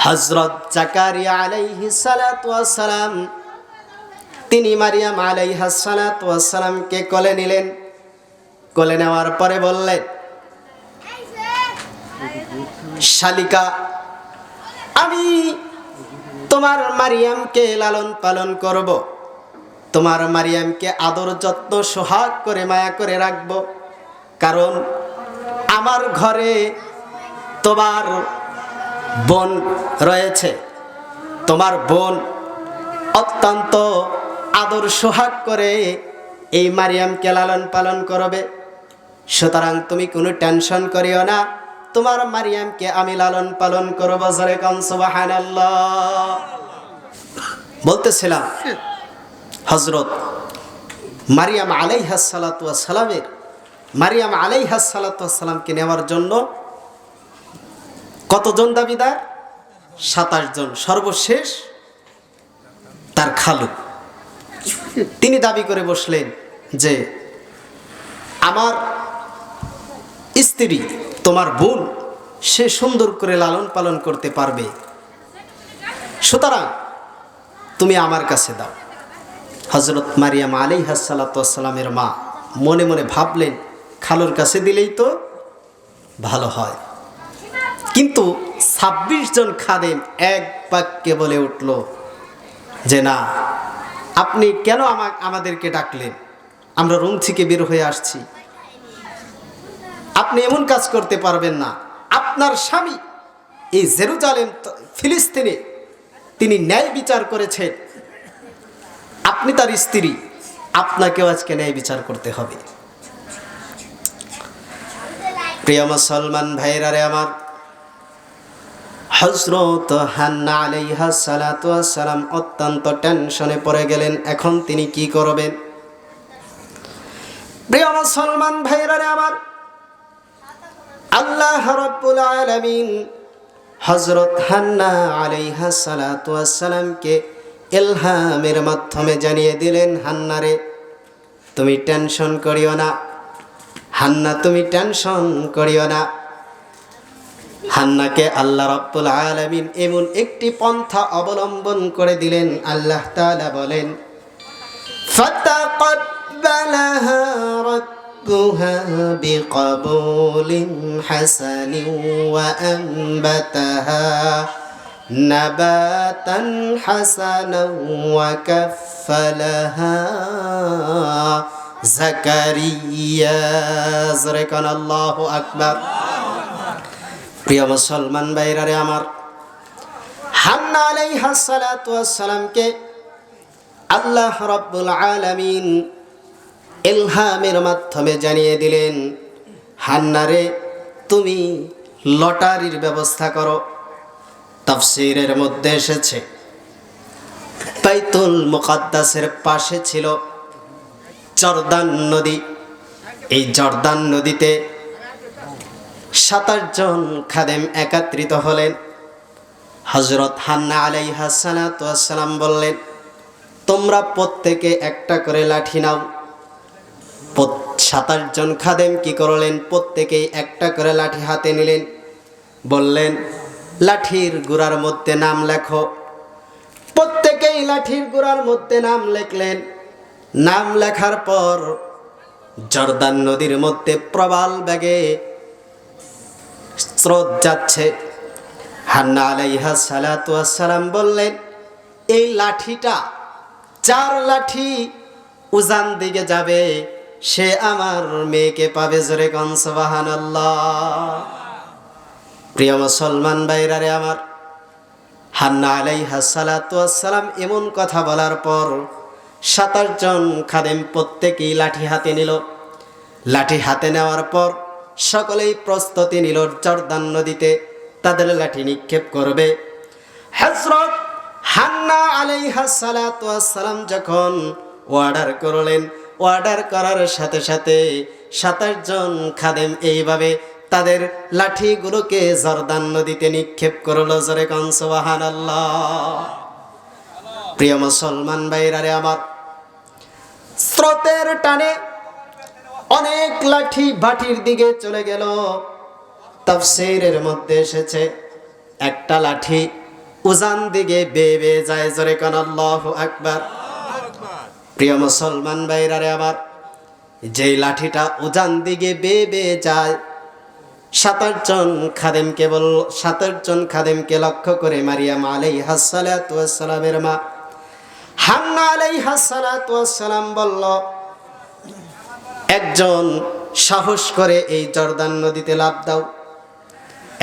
হযরত জাকারিয়া আলাইহিস সালাতু ওয়াস সালাম তিনি মারিয়াম আলাইহাস সালাতু ওয়াস সালামকে কোলে নিলেন। কোলে নেওয়ার পরে বললেন, শালিকা, আমি তোমার মারিয়ামকে লালন পালন করব, তোমার মারিয়ামকে আদর যত্ন সোহাগ করে মায়া করে রাখব, কারণ আমার ঘরে তোমার বোন রয়েছে, তোমার বোন অত্যন্ত আদর সোহাগ করে এই মারিয়ামকে লালন পালন করবে, সুতরাং তুমি কোনো টেনশন করিও না, তোমার মারিয়ামকে আমি লালন পালন করব। যেরকম সুবহানাল্লাহ। বলতেছিলাম হযরত মারিয়াম আলাইহাস সালাতু ওয়াস সালামের, মারিয়াম আলাইহাস সালাতু ওয়াস সালামকে নেওয়ার জন্য কতজন দাবিদার? 27 জন। সর্বশেষ তার খালু, তিনি দাবি করে বসলেন যে আমার স্ত্রী, তোমার বোন, সে সুন্দর করে লালন পালন করতে পারবে, সুতরাং তুমি আমার কাছে দাও। হযরত মারিয়াম আলাইহাস সালাতু ওয়াস সালামের মা মনে মনে ভাবলেন, খালুর কাছে দিলেই তো ভালো হয়। কিন্তু 26 জন খাদেম এক বাক্যে বলে উঠল যে না, আপনি কেন আমাদেরকে ডাকলেন? আমরা রুম থেকে বের হয়ে আসছি, আপনি এমন কাজ করতে পারবেন না। আপনার স্বামী এই জেরুজালেম ফিলিস্তিনে তিনি ন্যায় বিচার করেছেন, আপনি তার স্ত্রী, আপনাকেও আজকে ন্যায় বিচার করতে হবে। প্রিয় মুসলমান ভাইরা রে আমার, হযরত হান্না আলাইহাস সালাতু ওয়াস সালাম অত্যন্ত টেনশনে পড়ে গেলেন, এখন তিনি কি করবেন? প্রিয় মুসলমান ভাইরা রে আমার, আল্লাহ রাব্বুল আলামিন হযরত হান্না আলাইহাস সালাতু ওয়াস সালামকে ইলহামের মাধ্যমে জানিয়ে দিলেন, হান্না রে, তুমি টেনশন করিও না, হান্না তুমি টেনশন করিও না। হান্নাকে আল্লাহ রাব্বুল আলামিন এমন একটি পন্থা অবলম্বন করে দিলেন। আল্লাহ তাআলা বলেন, ফাতাকাব্বালাহা রাব্বুহা বিকবুলিন হাসানিন ওয়া আনবাতাহা নাবাতান হাসানান ওয়া কাফফালাহা জাকারিয়া। যরকান আল্লাহু আকবার। প্রিয় মুসলমান ভাইরা রে আমার, হান্না আলাইহাস সালাতু ওয়াস সালামকে আল্লাহ রাব্বুল আলামিন ইলহামের মাধ্যমে জানিয়ে দিলেন, হান্না রে, তুমি লটারির ব্যবস্থা করো। তাফসীরের মধ্যে এসেছে, বাইতুল মুকাদ্দাসের পাশে ছিল জর্দান নদী। এই জর্দান নদীতে 27 জন খাদেম একত্রিত হলেন। হযরত হান্না আলাইহাস সালাতু ওয়াস সালাম বললেন, তোমরা প্রত্যেকে একটা করে লাঠি নাও। 27 জন খাদেম কি করলেন? প্রত্যেকেই একটা করে লাঠি হাতে নিলেন। বললেন, লাঠির গোড়ার মধ্যে নাম লেখো। প্রত্যেকেই লাঠির গোড়ার মধ্যে নাম লিখলেন। নাম লেখার পর জর্দান নদীর মধ্যে প্রবল বেগে স্রোত যাচ্ছে। হান্না আলাইহাস সালাতু ওয়াস সালাম বললেন, এই লাঠিটা 4 লাঠি উজান দিকে যাবে, সে আমার মেয়েকে পাবে। জোরে কোন সুবহানাল্লাহ। প্রিয় মুসলমান ভাইরা রে আমার, হান্না আলাইহা সালাতু ওয়াসসালাম এমন কথা বলার পর 27 জন খাদেম প্রত্যেকেই লাঠি হাতে নিল। লাঠি হাতে নেওয়ার পর সকলেই প্রস্তুতি নিল জর্দান নদীতে তাদের লাঠি নিক্ষেপ করবে। হযরত হান্না আলাইহা সালাতু ওয়াসসালাম যখন অর্ডার করলেন, অর্ডার করার সাথে সাথে 27 জন খাদেম এইভাবে তাদের লাঠিগুলোকে জর্দান নদীতে নিক্ষেপ করলো। জোরে কোন সুবহানাল্লাহ। প্রিয় মুসলমান ভাইরা রে আমার, স্রোতের টানে অনেক লাঠি ভাটির দিকে চলে গেল। তাফসীরের মধ্যে এসেছে একটা লাঠি উজান দিকে বেয়ে বেয়ে যায়। জোরে কোন আল্লাহু আকবার। প্রিয় মুসলমান ভাইরা রে আমার, যেই লাঠিটা উজান দিকে বেয়ে বেয়ে যায়, 27 জন খাদেমকে লক্ষ্য করে মারিয়াম আলাইহাস সালাতু ওয়াসসালামের মা হান্না আলাইহাস সালাতু ওয়াসসালাম বলল, একজন সাহস করে এই জর্দান নদীতে লাফ দাও।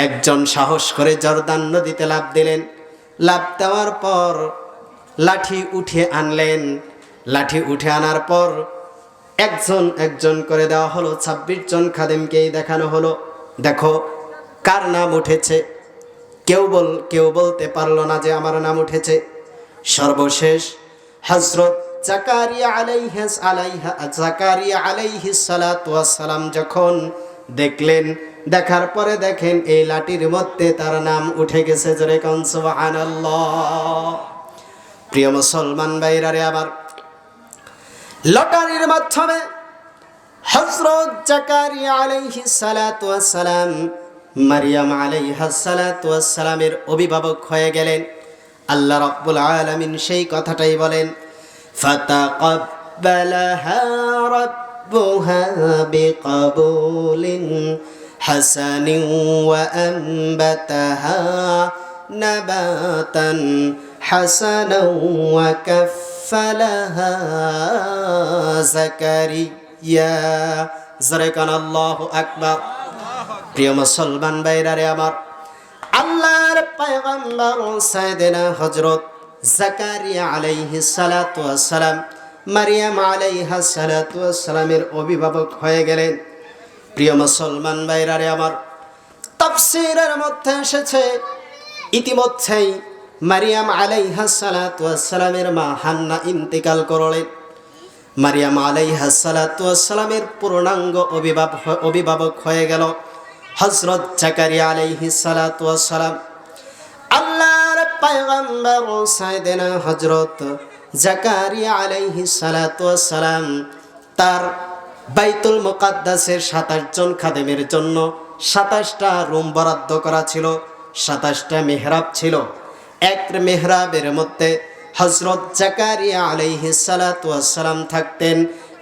একজন সাহস করে জর্দান নদীতে লাফ দিলেন। লাফ দেওয়ার পর লাঠি উঠিয়ে আনলেন। লাঠি উঠে আনার পর একজন একজন করে দেওয়া হলো। 26 জন খাদেমকেই দেখানো হলো, দেখো কার নাম উঠেছে। কেউ বলতে পারলো না যে আমার নাম উঠেছে। সর্বশেষ হযরত জাকারিয়া আলাইহিস সালাতু ওয়াসসালাম যখন দেখলেন, দেখার পরে দেখেন এই লাঠির মধ্যে তার নাম উঠে গেছে। জোরে কোন সুবহানাল্লাহ। প্রিয় মুসলমান ভাইরা রে আমার, লটারির মাধ্যমে হযরত জাকারিয়া আলাইহিস সালাতু ওয়াসসালাম মারিয়াম আলাইহাস সালাতু ওয়াসসালামের অভিভাবক হয়ে গেলেন। আল্লাহ রাব্বুল আলামিন সেই কথাটাই বলেন, ফাতাকাব্বালাহা রাব্বুহা বিকাবুলিন হাসানিন ওয়া আনবাতাহা নাবাতান হাসানান ওয়া কাফফালাহা জাকারিয়া। জোরে কোন আল্লাহু আকবার। প্রিয় মুসলমান ভাইরা রে আমার, আল্লাহর পয়গম্বর সাইয়েদনা হযরত জাকারিয়া আলাইহিস সালাতু ওয়াসসালাম মারিয়াম আলাইহাস সালাতু ওয়াসসালামের অভিভাবক হয়ে গেলেন। প্রিয় মুসলমান ভাইরা রে আমার, তাফসীরের মধ্যে এসেছে ইতিমধ্যেই মারিয়াম আলাইহাস সালাতু ওয়াসসালামের মা হান্না ইন্তেকাল করলেন। মারিয়াম আলাইহাস সালাতু ওয়াসসালামের পূর্ণাঙ্গ অভিভাবক হয়ে গেল হযরত জাকারিয়া আলাইহিস সালাতু ওয়াসসালাম। আল্লাহর পয়গম্বর সাইয়েদনা হযরত জাকারিয়া আলাইহিস সালাতু ওয়াসসালাম তার বাইতুল মুকাদ্দাসের 27 জন খাদেমের জন্য 27টা রুম বরাদ্দ করা ছিল, 27টা মিহরাব ছিল। এক মিহরাবের মধ্যে হযরত জাকারিয়া আলাইহিস সালাতু ওয়াসসালাম থাকতেন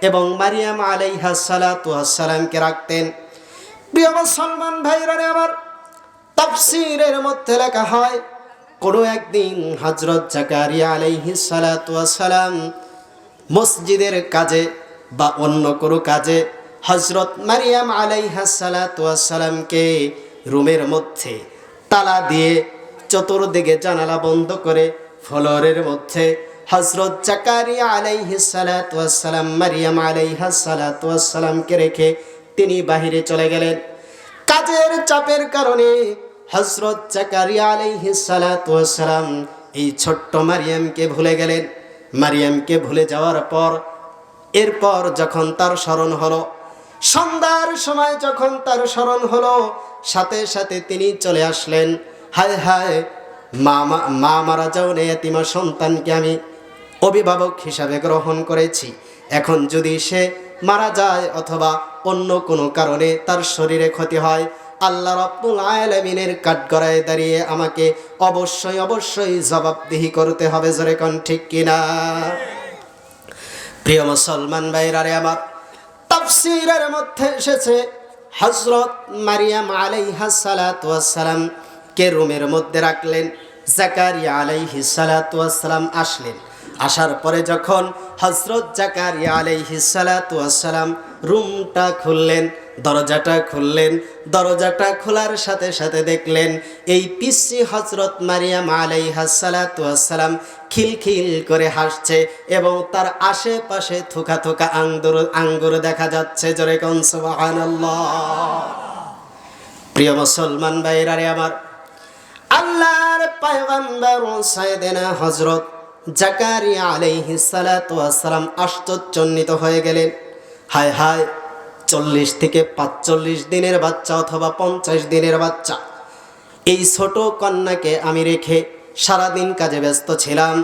এবং মারিয়াম আলাইহাস সালাতু ওয়াসসালামকে রাখতেন। প্রিয় মুসলমান ভাইরা আমার, তাফসীরের মধ্যে লেখা হয় কোনো একদিন হযরত জাকারিয়া আলাইহিস সালাতু ওয়াসসালাম মসজিদের কাজে বা অন্য কোনো কাজে হযরত মারিয়াম আলাইহাস সালাতু ওয়াসসালামকে রুমের মধ্যে তালা দিয়ে চতুর্দিকে জানালা বন্ধ করে ফ্লোরের মধ্যে হযরত জাকারিয়া আলাইহিস সালাতু ওয়াসসালাম মারিয়াম আলাইহাস সালাতু ওয়াসসালামকে রেখে তিনি বাহিরে চলে গেলেন। কাজের চাপের কারণে হযরত জাকারিয়া আলাইহিস সালাতু ওয়াসসালাম এই ছোট্ট মারিয়ামকে ভুলে গেলেন। মারিয়ামকে ভুলে যাওয়ার পর এরপর যখন তার স্মরণ হলো, সন্ধ্যার সময় যখন তার স্মরণ হলো, সাথে সাথে তিনি চলে আসলেন। হায় হায়, মা মারা যাওয়া এতিমা সন্তানকে আমি অভিভাবক হিসাবে গ্রহণ করেছি। এখন যদি সে মারা যায় অথবা অন্য কোনো কারণে তার শরীরে ক্ষতি হয়, আল্লাহ রাব্বুল আলামিনের কাঠগড়ায় দাঁড়িয়ে আমাকে অবশ্যই জবাবদিহি করতে হবে। জোরে কোন ঠিক কিনা? প্রিয় মুসলমান ভাইরা রে আমার, তাফসীরের মধ্যে এসেছে হযরত মারিয়াম আলাইহাস সালাতু ওয়াসসালাম কে রুমের মধ্যে রাখলেন। জাকারিয়া আলাইহিস সালাতু ওয়াসসালাম আসলেন। আসার পরে যখন হযরত জাকারিয়া আলাইহিস সালাতু ওয়াস সালাম রুমটা খুললেন, দরজাটা খুললেন, দরজাটা খোলার সাথে সাথে দেখলেন এই পিসি হযরত মারিয়াম আলাইহাস সালাতু ওয়াস সালাম খিলখিল করে হাসছে এবং তার আশেপাশে থোকা থোকা আঙ্গুর দেখা যাচ্ছে। জোরে কোন সুবহানাল্লাহ। প্রিয় মুসলমান ভাইরা রে আমার, আল্লাহর পয়গম্বর সাইয়েদনা হযরত জাকারিয়া আলাইহিস সালাতু ওয়াস সালাম আশ্চর্যান্বিত হয়ে গেলেন। হায় হায়, 40 থেকে 45 দিনের বাচ্চা অথবা 50 দিনের বাচ্চা, এই ছোট কন্যাকে আমি রেখে সারাদিন কাজে ব্যস্ত ছিলাম।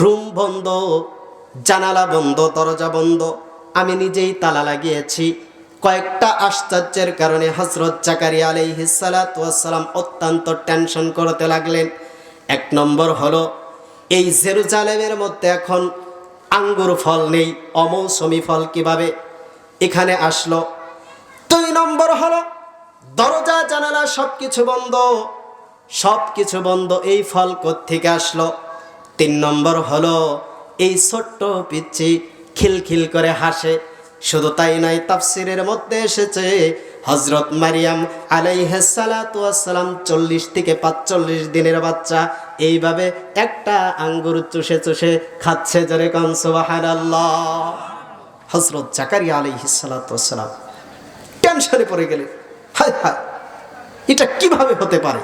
রুম বন্ধ, জানালা বন্ধ, দরজা বন্ধ, আমি নিজেই তালা লাগিয়েছি। কয়েকটা আশ্চর্যের কারণে হযরত জাকারিয়া আলাইহিস সালাতু ওয়াস সালাম অত্যন্ত টেনশন করতে লাগলেন। এক নম্বর হলো, এই জেরুজালেমের মধ্যে এখন আঙ্গুর ফল নেই, অমৌসুমি ফল কিভাবে এখানে আসলো। 2 নম্বর হলো, দরজা জানালা সবকিছু বন্ধ, সবকিছু বন্ধ, এই ফল কোত্থেকে আসলো। 3 নম্বর হলো, এই ছোট্ট পিচ্চি খিলখিল করে হাসে। শুধু তাই নয়, তাফসিরের মধ্যে এসেছে হযরত মারিয়াম আলাইহিস সালাতু ওয়াস সালাম 40 থেকে 45 দিনের বাচ্চা এইভাবে একটা আঙ্গুর চুষে চুষে খাচ্ছে। জোরে কোন সুবহানাল্লাহ। হযরত জাকারিয়া আলাইহিস সালাতু ওয়াস সালাম টেনশনে পড়ে গেলেন। হায় হায়, এটা কিভাবে হতে পারে।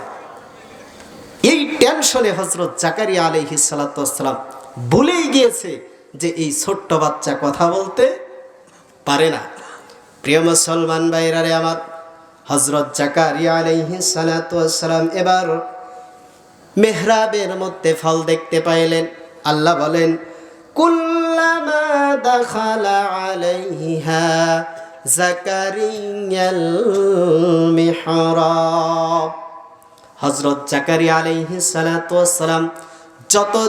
এই টেনশনে হযরত জাকারিয়া আলাইহিস সালাতু ওয়াস সালাম ভুলেই গিয়েছে যে এই ছোট্ট বাচ্চা কথা বলতে পারে না। প্রিয় মুসলমান ভাইরা রে আমার, হযরত জাকারিয়া আলাইহিস সালাতু ওয়াস সালাম এবার মেহরাবের মধ্যে ফল দেখতে পাইলেন। আল্লাহ বলেন, কুল্লামা দাখালা আলাইহা জাকারিয়াল মিহরাব। হযরত জাকারিয়া আলাইহিস সালাতু ওয়াস সালাম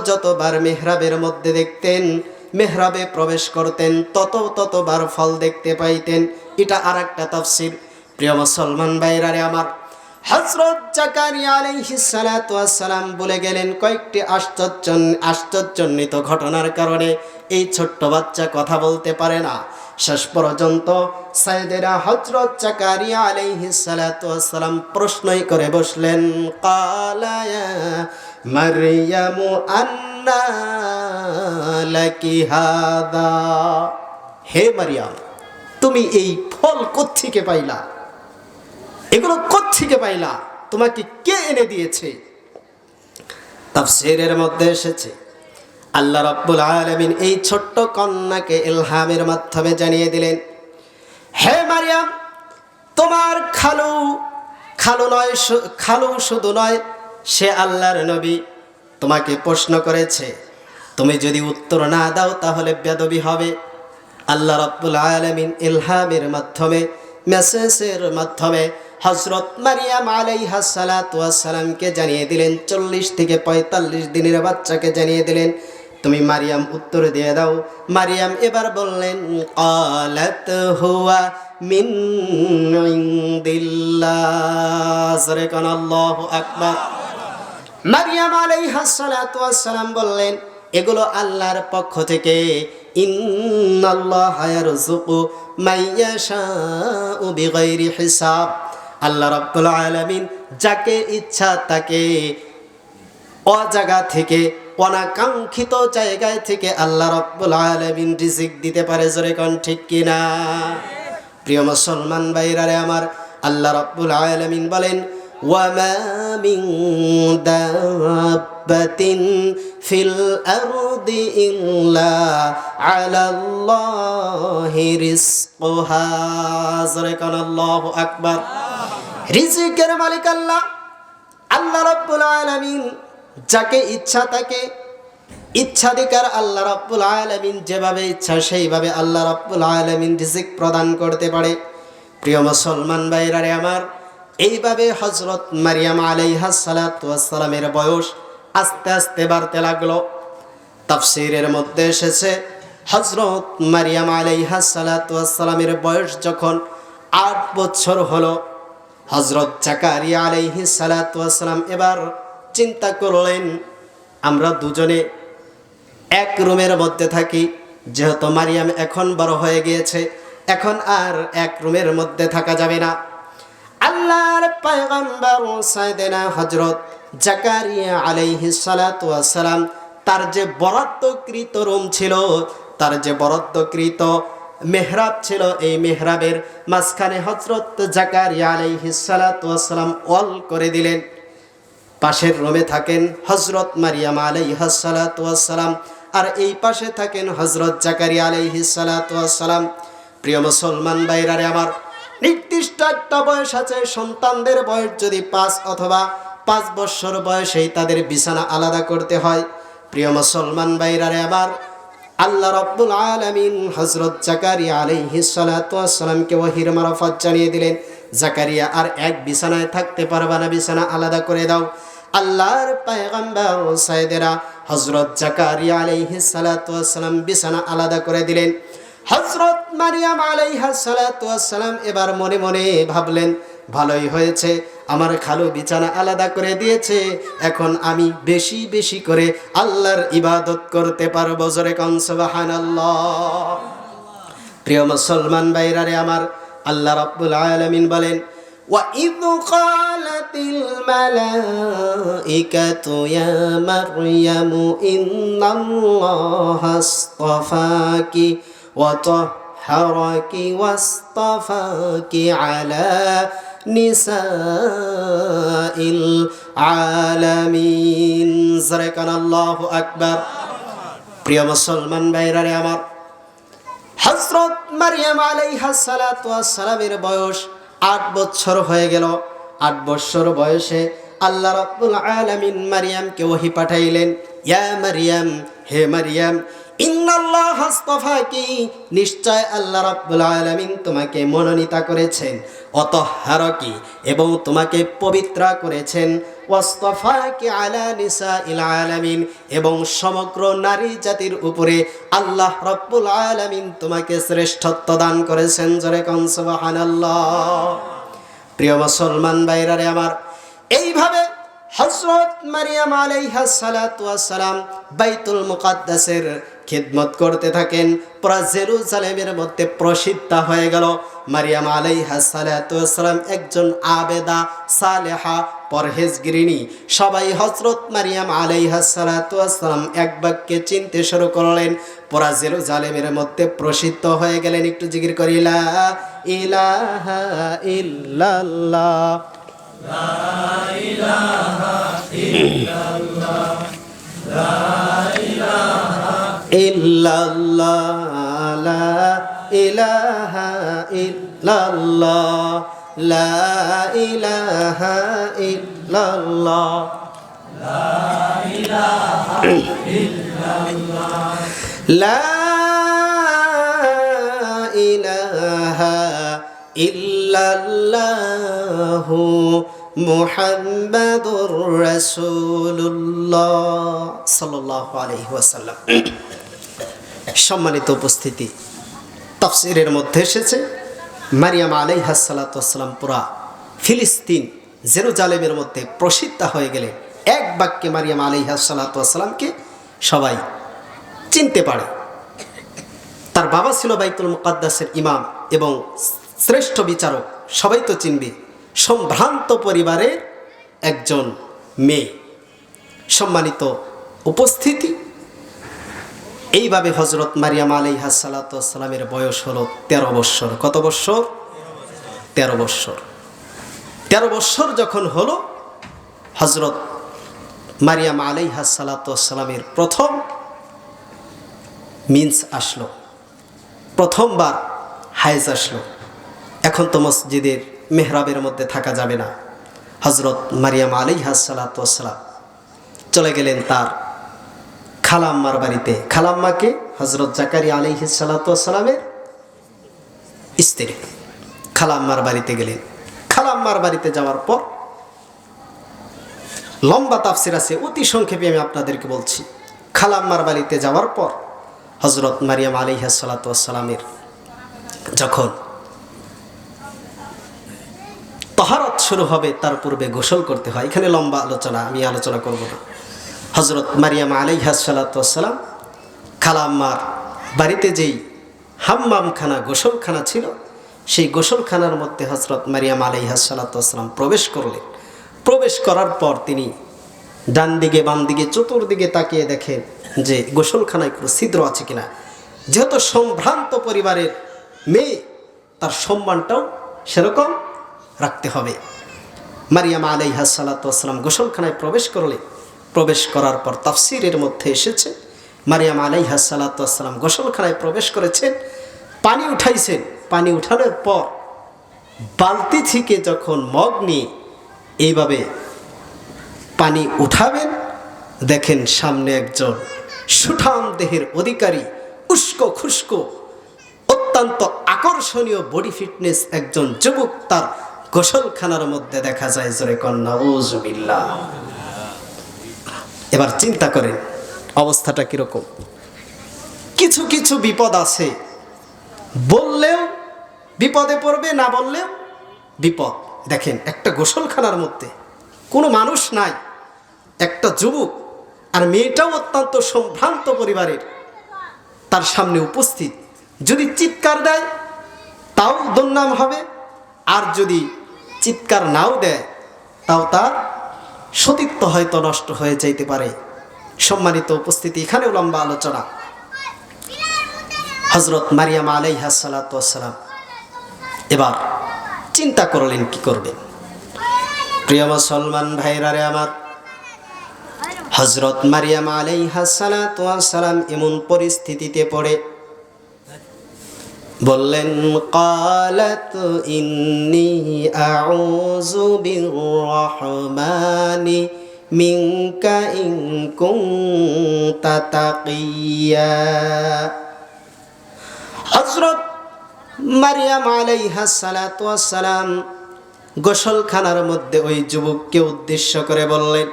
যতবার মেহরাবের মধ্যে দেখতেন, মেহরাবে প্রবেশ করতেন, ততবার ফল দেখতে পাইতেন। এটা আরেকটা তাফসীর। প্রিয় মুসলমান ভাইরা রে আমার, হযরত জাকারিয়া আলাইহিস সালাতু ওয়াস সালাম বলে গেলেন কয়েকটি আশ্চর্যান্বিত ঘটনার কারণে এই ছোট্ট বাচ্চা কথা বলতে পারে না। শেষ পর্যন্ত সাইয়েদনা হযরত জাকারিয়া আলাইহিস সালাতু ওয়াস সালাম প্রশ্নই করে বসলেন, ক্বালা ইয়া মারইয়ামু আন্না লাকি হাদা। হে মারিয়াম, তুমি এই ফল কোত্থেকে পাইলা? এগুলো কোত্থেকে পাইলা? তোমাকে কে এনে দিয়েছে? তাফসীরের মধ্যে এসেছে আল্লাহ রাব্বুল আলামিন এই ছোট্ট কন্যাকে ইলহামের মাধ্যমে জানিয়ে দিলেন, হে মারিয়াম, তোমার খালু শুধু নয়, সে আল্লাহর নবী, তোমাকে প্রশ্ন করেছে। তুমি যদি উত্তর না দাও তাহলে বেয়াদবি হবে। আল্লাহ রাব্বুল আলামিন ইলহামের মাধ্যমে, মেসেজের মাধ্যমে হযরত মারিয়াম আলাইহাস সালাতু ওয়াস সালামকে জানিয়ে দিলেন, 40 থেকে 45 দিনের বাচ্চাকে জানিয়ে দিলেন, তুমি মারিয়াম উত্তর দিয়ে দাও। মারিয়াম এবার বললেন, ক্বালাত হুয়া মিন ইনদিল্লাহ। জোরে কোন আল্লাহু আকবার। মারিয়াম আলাইহাস সালাতু ওয়াস সালাম বললেন, এগুলো আল্লাহর পক্ষ থেকে। ইন্নাল্লাহা ইয়ারযুকু মাইয়াশাউ বিগাইরি হিসাব। আল্লাহ রাব্বুল আলামিন যাকে ইচ্ছা তাকে অজায়গা থেকে, অনাকাঙ্ক্ষিত জায়গায় থেকে আল্লাহ রাব্বুল আলামিন রিজিক দিতে পারে। জোরে কোন ঠিক কিনা? প্রিয় মুসলমান ভাইরা রে আমার, আল্লাহ রাব্বুল আলামিন বলেন, ওয়ামা মিন দাব্বাতিন ফিল আরদি ইল্লা আলাল্লাহি রিজকুহা। জোরে কোন আল্লাহু আকবার। রিজিকের মালিক আল্লাহ, আল্লাহ রাব্বুল আলামিন যাকে ইচ্ছা তাকে ইচ্ছাধিকার আল্লাহ রাব্বুল আলামিন যেভাবে ইচ্ছা সেইভাবে আল্লাহ রাব্বুল আলামিন রিজিক প্রদান করতে পারে। প্রিয় মুসলমান ভাইরা রে আমার, এইভাবে হযরত মারিয়াম আলাইহাস সালাতু ওয়াস সালামের বয়স আস্তে আস্তে বাড়তে লাগলো। তাফসীরের মধ্যে এসেছে হযরত মারিয়াম আলাইহাস সালাতু ওয়াস সালামের বয়স যখন 8 বছর হলো, হযরত জাকারিয়া আলাইহিস সালাতু ওয়াস সালাম এবার চিন্তা করলেন, আমরা দুজনে এক রুমের মধ্যে থাকি। যেহেতু মারিয়াম এখন বড় হয়ে গিয়েছে, এখন আর এক রুমের মধ্যে থাকা যাবে না। আল্লাহর পয়গম্বর সাইয়েদনা হযরত জাকারিয়া আলাইহিস সালাতু ওয়াস সালাম তার যে বরাদ্দকৃত রুম ছিল, তার যে বরাদ্দকৃত মেহরাব ছিল, এই মেহরাবের মাঝখানে হযরত জাকারিয়া আলাইহিস সালাতু ওয়াস সালাম ওয়াল করে দিলেন। পাশের রুমে থাকেন হযরত মারিয়াম আলাইহাস সালাতু ওয়াস সালাম, আর এই পাশে থাকেন হযরত জাকারিয়া আলাইহিস সালাতু ওয়াস সালাম। প্রিয় মুসলমান ভাইরা আমার, নির্দিষ্ট একটা বয়স আছে। সন্তানদের বয়স যদি 5 অথবা 5 বছর বয়সেই তাদের বিছানা আলাদা করতে হয়। প্রিয় মুসলমান ভাইরা আমার, আল্লাহ রাব্বুল আলামিন হযরত জাকারিয়া আলাইহিস সালাতু ওয়াস সালামকে ওহীর মারফত জানিয়ে দিলেন, জাকারিয়া আর এক বিছানায় থাকতে পারবে না, বিছানা আলাদা করে দাও। আল্লাহর পয়গম্বর সাইয়েদনা হযরত জাকারিয়া আলাইহিস সালাতু ওয়াস সালাম বিছানা আলাদা করে দিলেন। হযরত মারিয়াম আলাইহাস সালাতু ওয়াস সালাম এবার মনে মনে ভাবলেন, ভালোই হয়েছে, আমার খালু বিছানা আলাদা করে দিয়েছে, এখন আমি বেশি বেশি করে আল্লাহর ইবাদত করতে পারবো। জোরে কোন সুবহানাল্লাহ। প্রিয় মুসলমান ভাইরা আমার, আল্লাহ রাব্বুল আলামিন বলেন, وَإِذْ قَالَتِ الْمَلَائِكَةُ يَا مَرْيَمُ إِنَّ اللَّهَ اصْطَفَاكِ وَطَهَّرَكِ وَاصْطَفَاكِ عَلَى نِسَاءِ الْعَالَمِينَ। যারাকান আল্লাহু আকবার। প্রিয় মুসলমান ভাইরা আমার, হযরত মারিয়াম আলাইহাস সালাতু ওয়াস সালামের বয়স 8 বছর হয়ে গেল। 8 বছর বয়সে আল্লাহ রাব্বুল আলামিন মারিয়ামকে ওহী পাঠাইলেন, ইয়া মারিয়াম, হে মারিয়াম, ইন্নাল্লাহ আসতাফাকি, নিশ্চয় আল্লাহ রাব্বুল আলামিন তোমাকে মনোনীত করেছেন, ওয়াতাহহারাকি, এবং তোমাকে পবিত্র করেছেন, ওয়াসতাফাকি আলা নিসাইল আলামিন, এবং সমগ্র নারী জাতির উপরে আল্লাহ রাব্বুল আলামিন তোমাকে শ্রেষ্ঠত্ব দান করেছেন। জোরে কোন সুবহানাল্লাহ। প্রিয় মুসলমান ভাইরা আমার, এইভাবে হযরত মারিয়াম আলাইহাস সালাতু ওয়াস সালাম বাইতুল মুকাদ্দাসের খিদমত করতে থাকেন। পুরা জেরুজালেমের মধ্যে প্রসিদ্ধ হয়ে গেল মারিয়াম আলাইহাস সালাতু ওয়াস সালাম একজন আবেদা, সালেহা, পরহেজগিরিনী। সবাই হযরত মারিয়াম আলাইহাস সালাতু ওয়াস সালাম এক বাক্যে চিনতে শুরু করলেন, পুরা জেরুজালেমের মধ্যে প্রসিদ্ধ হয়ে গেলেন। একটু জিকির করি, লা ইলাহা ইল্লাল্লাহ, লা ইলাহা ইল্লাল্লাহ, লা ইলাহা ইল্লাল্লাহ, লা ইলাহা ইল্লাল্লাহ, লা ইলাহা ইল্লাল্লাহ, লা ইলাহা ইল্লাল্লাহ, লা ইলাহা ইল্লাল্লাহু মুহাম্মাদুর রাসূলুল্লাহ সাল্লাল্লাহু আলাইহি ওয়াসাল্লাম। সম্মানিত উপস্থিতি, তাফসীরের মধ্যে এসেছে মারিয়াম আলাইহাস সালাতু ওয়াস সালাম পুরা ফিলিস্তিন জেরুজালেমের মধ্যে প্রসিদ্ধ হয়ে গেলে এক বাক্যে মারিয়াম আলাইহাস সালাতু ওয়াস সালামকে সবাই চিনতে পারে। তার বাবা ছিল বাইতুল মুকাদ্দাসের ইমাম এবং শ্রেষ্ঠ বিচারক, সবাই তো চিনবে। সম্ভ্রান্ত পরিবারের একজন মেয়ে। সম্মানিত উপস্থিতি, এইভাবে হযরত মারিয়াম আলাইহাস সালাতু ওয়াস সালামের বয়স হলো 13 বছর। কত বছর? 13 বছর। 13 বছর যখন হলো, হযরত মারিয়াম আলাইহাস সালাতু ওয়াস সালামের প্রথম মিন্স আসলো, প্রথমবার হায়েজ আসলো। এখন তো মসজিদের মেহরাবের মধ্যে থাকা যাবে না। হযরত মারিয়াম আলাইহাস সালাতু ওয়াস সালাম চলে গেলেন তার খালাম্মার বাড়িতে। খালাম্মাকে হযরত জাকারিয়া আলাইহিস সালাতু ওয়াস সালামের স্ত্রী। খালাম্মার বাড়িতে গেলেন। খালাম্মার বাড়িতে যাওয়ার পর লম্বা তাফসীর আছে, অতি সংক্ষেপে আমি আপনাদেরকে বলছি। খালাম্মার বাড়িতে যাওয়ার পর হযরত মারিয়াম আলাইহিস সালাতু ওয়াস সালামের যখন তাহারাত শুরু হবে, তার পূর্বে গোসল করতে হয়। এখানে লম্বা আলোচনা, আমি আলোচনা করব না। হযরত মারিয়াম আলাইহিস সালাতু ওয়াস সালাম খালাম্মার বাড়িতে যেই হাম্মামখানা গোসলখানা ছিল, সেই গোসলখানার মধ্যে হযরত মারিয়াম আলাইহিস সালাতু ওয়াস সালাম প্রবেশ করলেন। প্রবেশ করার পর তিনি ডান দিকে বাম দিকে চতুর্দিকে তাকিয়ে দেখেন যে গোসলখানায় কোনো ছিদ্র আছে কিনা। যেহেতু সম্ভ্রান্ত পরিবারের মেয়ে, তার সম্মানটাও সেরকম রাখতে হবে। মারিয়াম আলাইহিস সালাতু ওয়াস সালাম গোসলখানায় প্রবেশ করলেন। প্রবেশ করার পর তাফসীরের মধ্যে এসেছে মারিয়াম আলাইহিস সালাতু ওয়াস সালাম গোসলখানায় প্রবেশ করেছেন, পানি উঠাইছেন। পানি উঠানোর পর বালতি থেকে যখন মগ নিয়ে এইভাবে পানি উঠাবেন, দেখেন সামনে একজন সুঠাম দেহের অধিকারী, উস্কো খুস্কো, অত্যন্ত আকর্ষণীয় বডি ফিটনেস একজন যুবক তার গোসলখানার মধ্যে দেখা যায়। জোরে কন নাউজুবিল্লাহ। এবার চিন্তা করেন অবস্থাটা কিরকম। কিছু কিছু বিপদ আছে, বললেও বিপদে পড়বে, না বললেও বিপদ। দেখেন একটা গোসলখানার মধ্যে কোনো মানুষ নাই, একটা যুবক আর মেয়েটাও অত্যন্ত সম্ভ্রান্ত পরিবারের তার সামনে উপস্থিত। যদি চিৎকার দেয় তাও দুর্নাম হবে, আর যদি চিৎকার নাও দেয় তাও তার সতীত্ব হয়তো নষ্ট হয়ে যাইতে পারে। সম্মানিত উপস্থিতি, এখানেও লম্বা আলোচনা। হযরত মারিয়াম আলাইহিস সালাতু ওয়াস সালাম এবার চিন্তা করলেন কি করবেন। প্রিয় মুসলমান ভাইরা রে আমার, হযরত মারিয়াম আলাইহিস সালাতু ওয়াস সালাম এমন পরিস্থিতিতে পড়ে বললেন, ক্বালাত ইন্নী আউযু বিররহমানি মিনকা ইন কুনতা তাকিয়া। হযরত মারিয়াম আলাইহিস সালাতু ওয়াস সালাম গোসলখানার মধ্যে ওই যুবককে উদ্দেশ্য করে বললেন,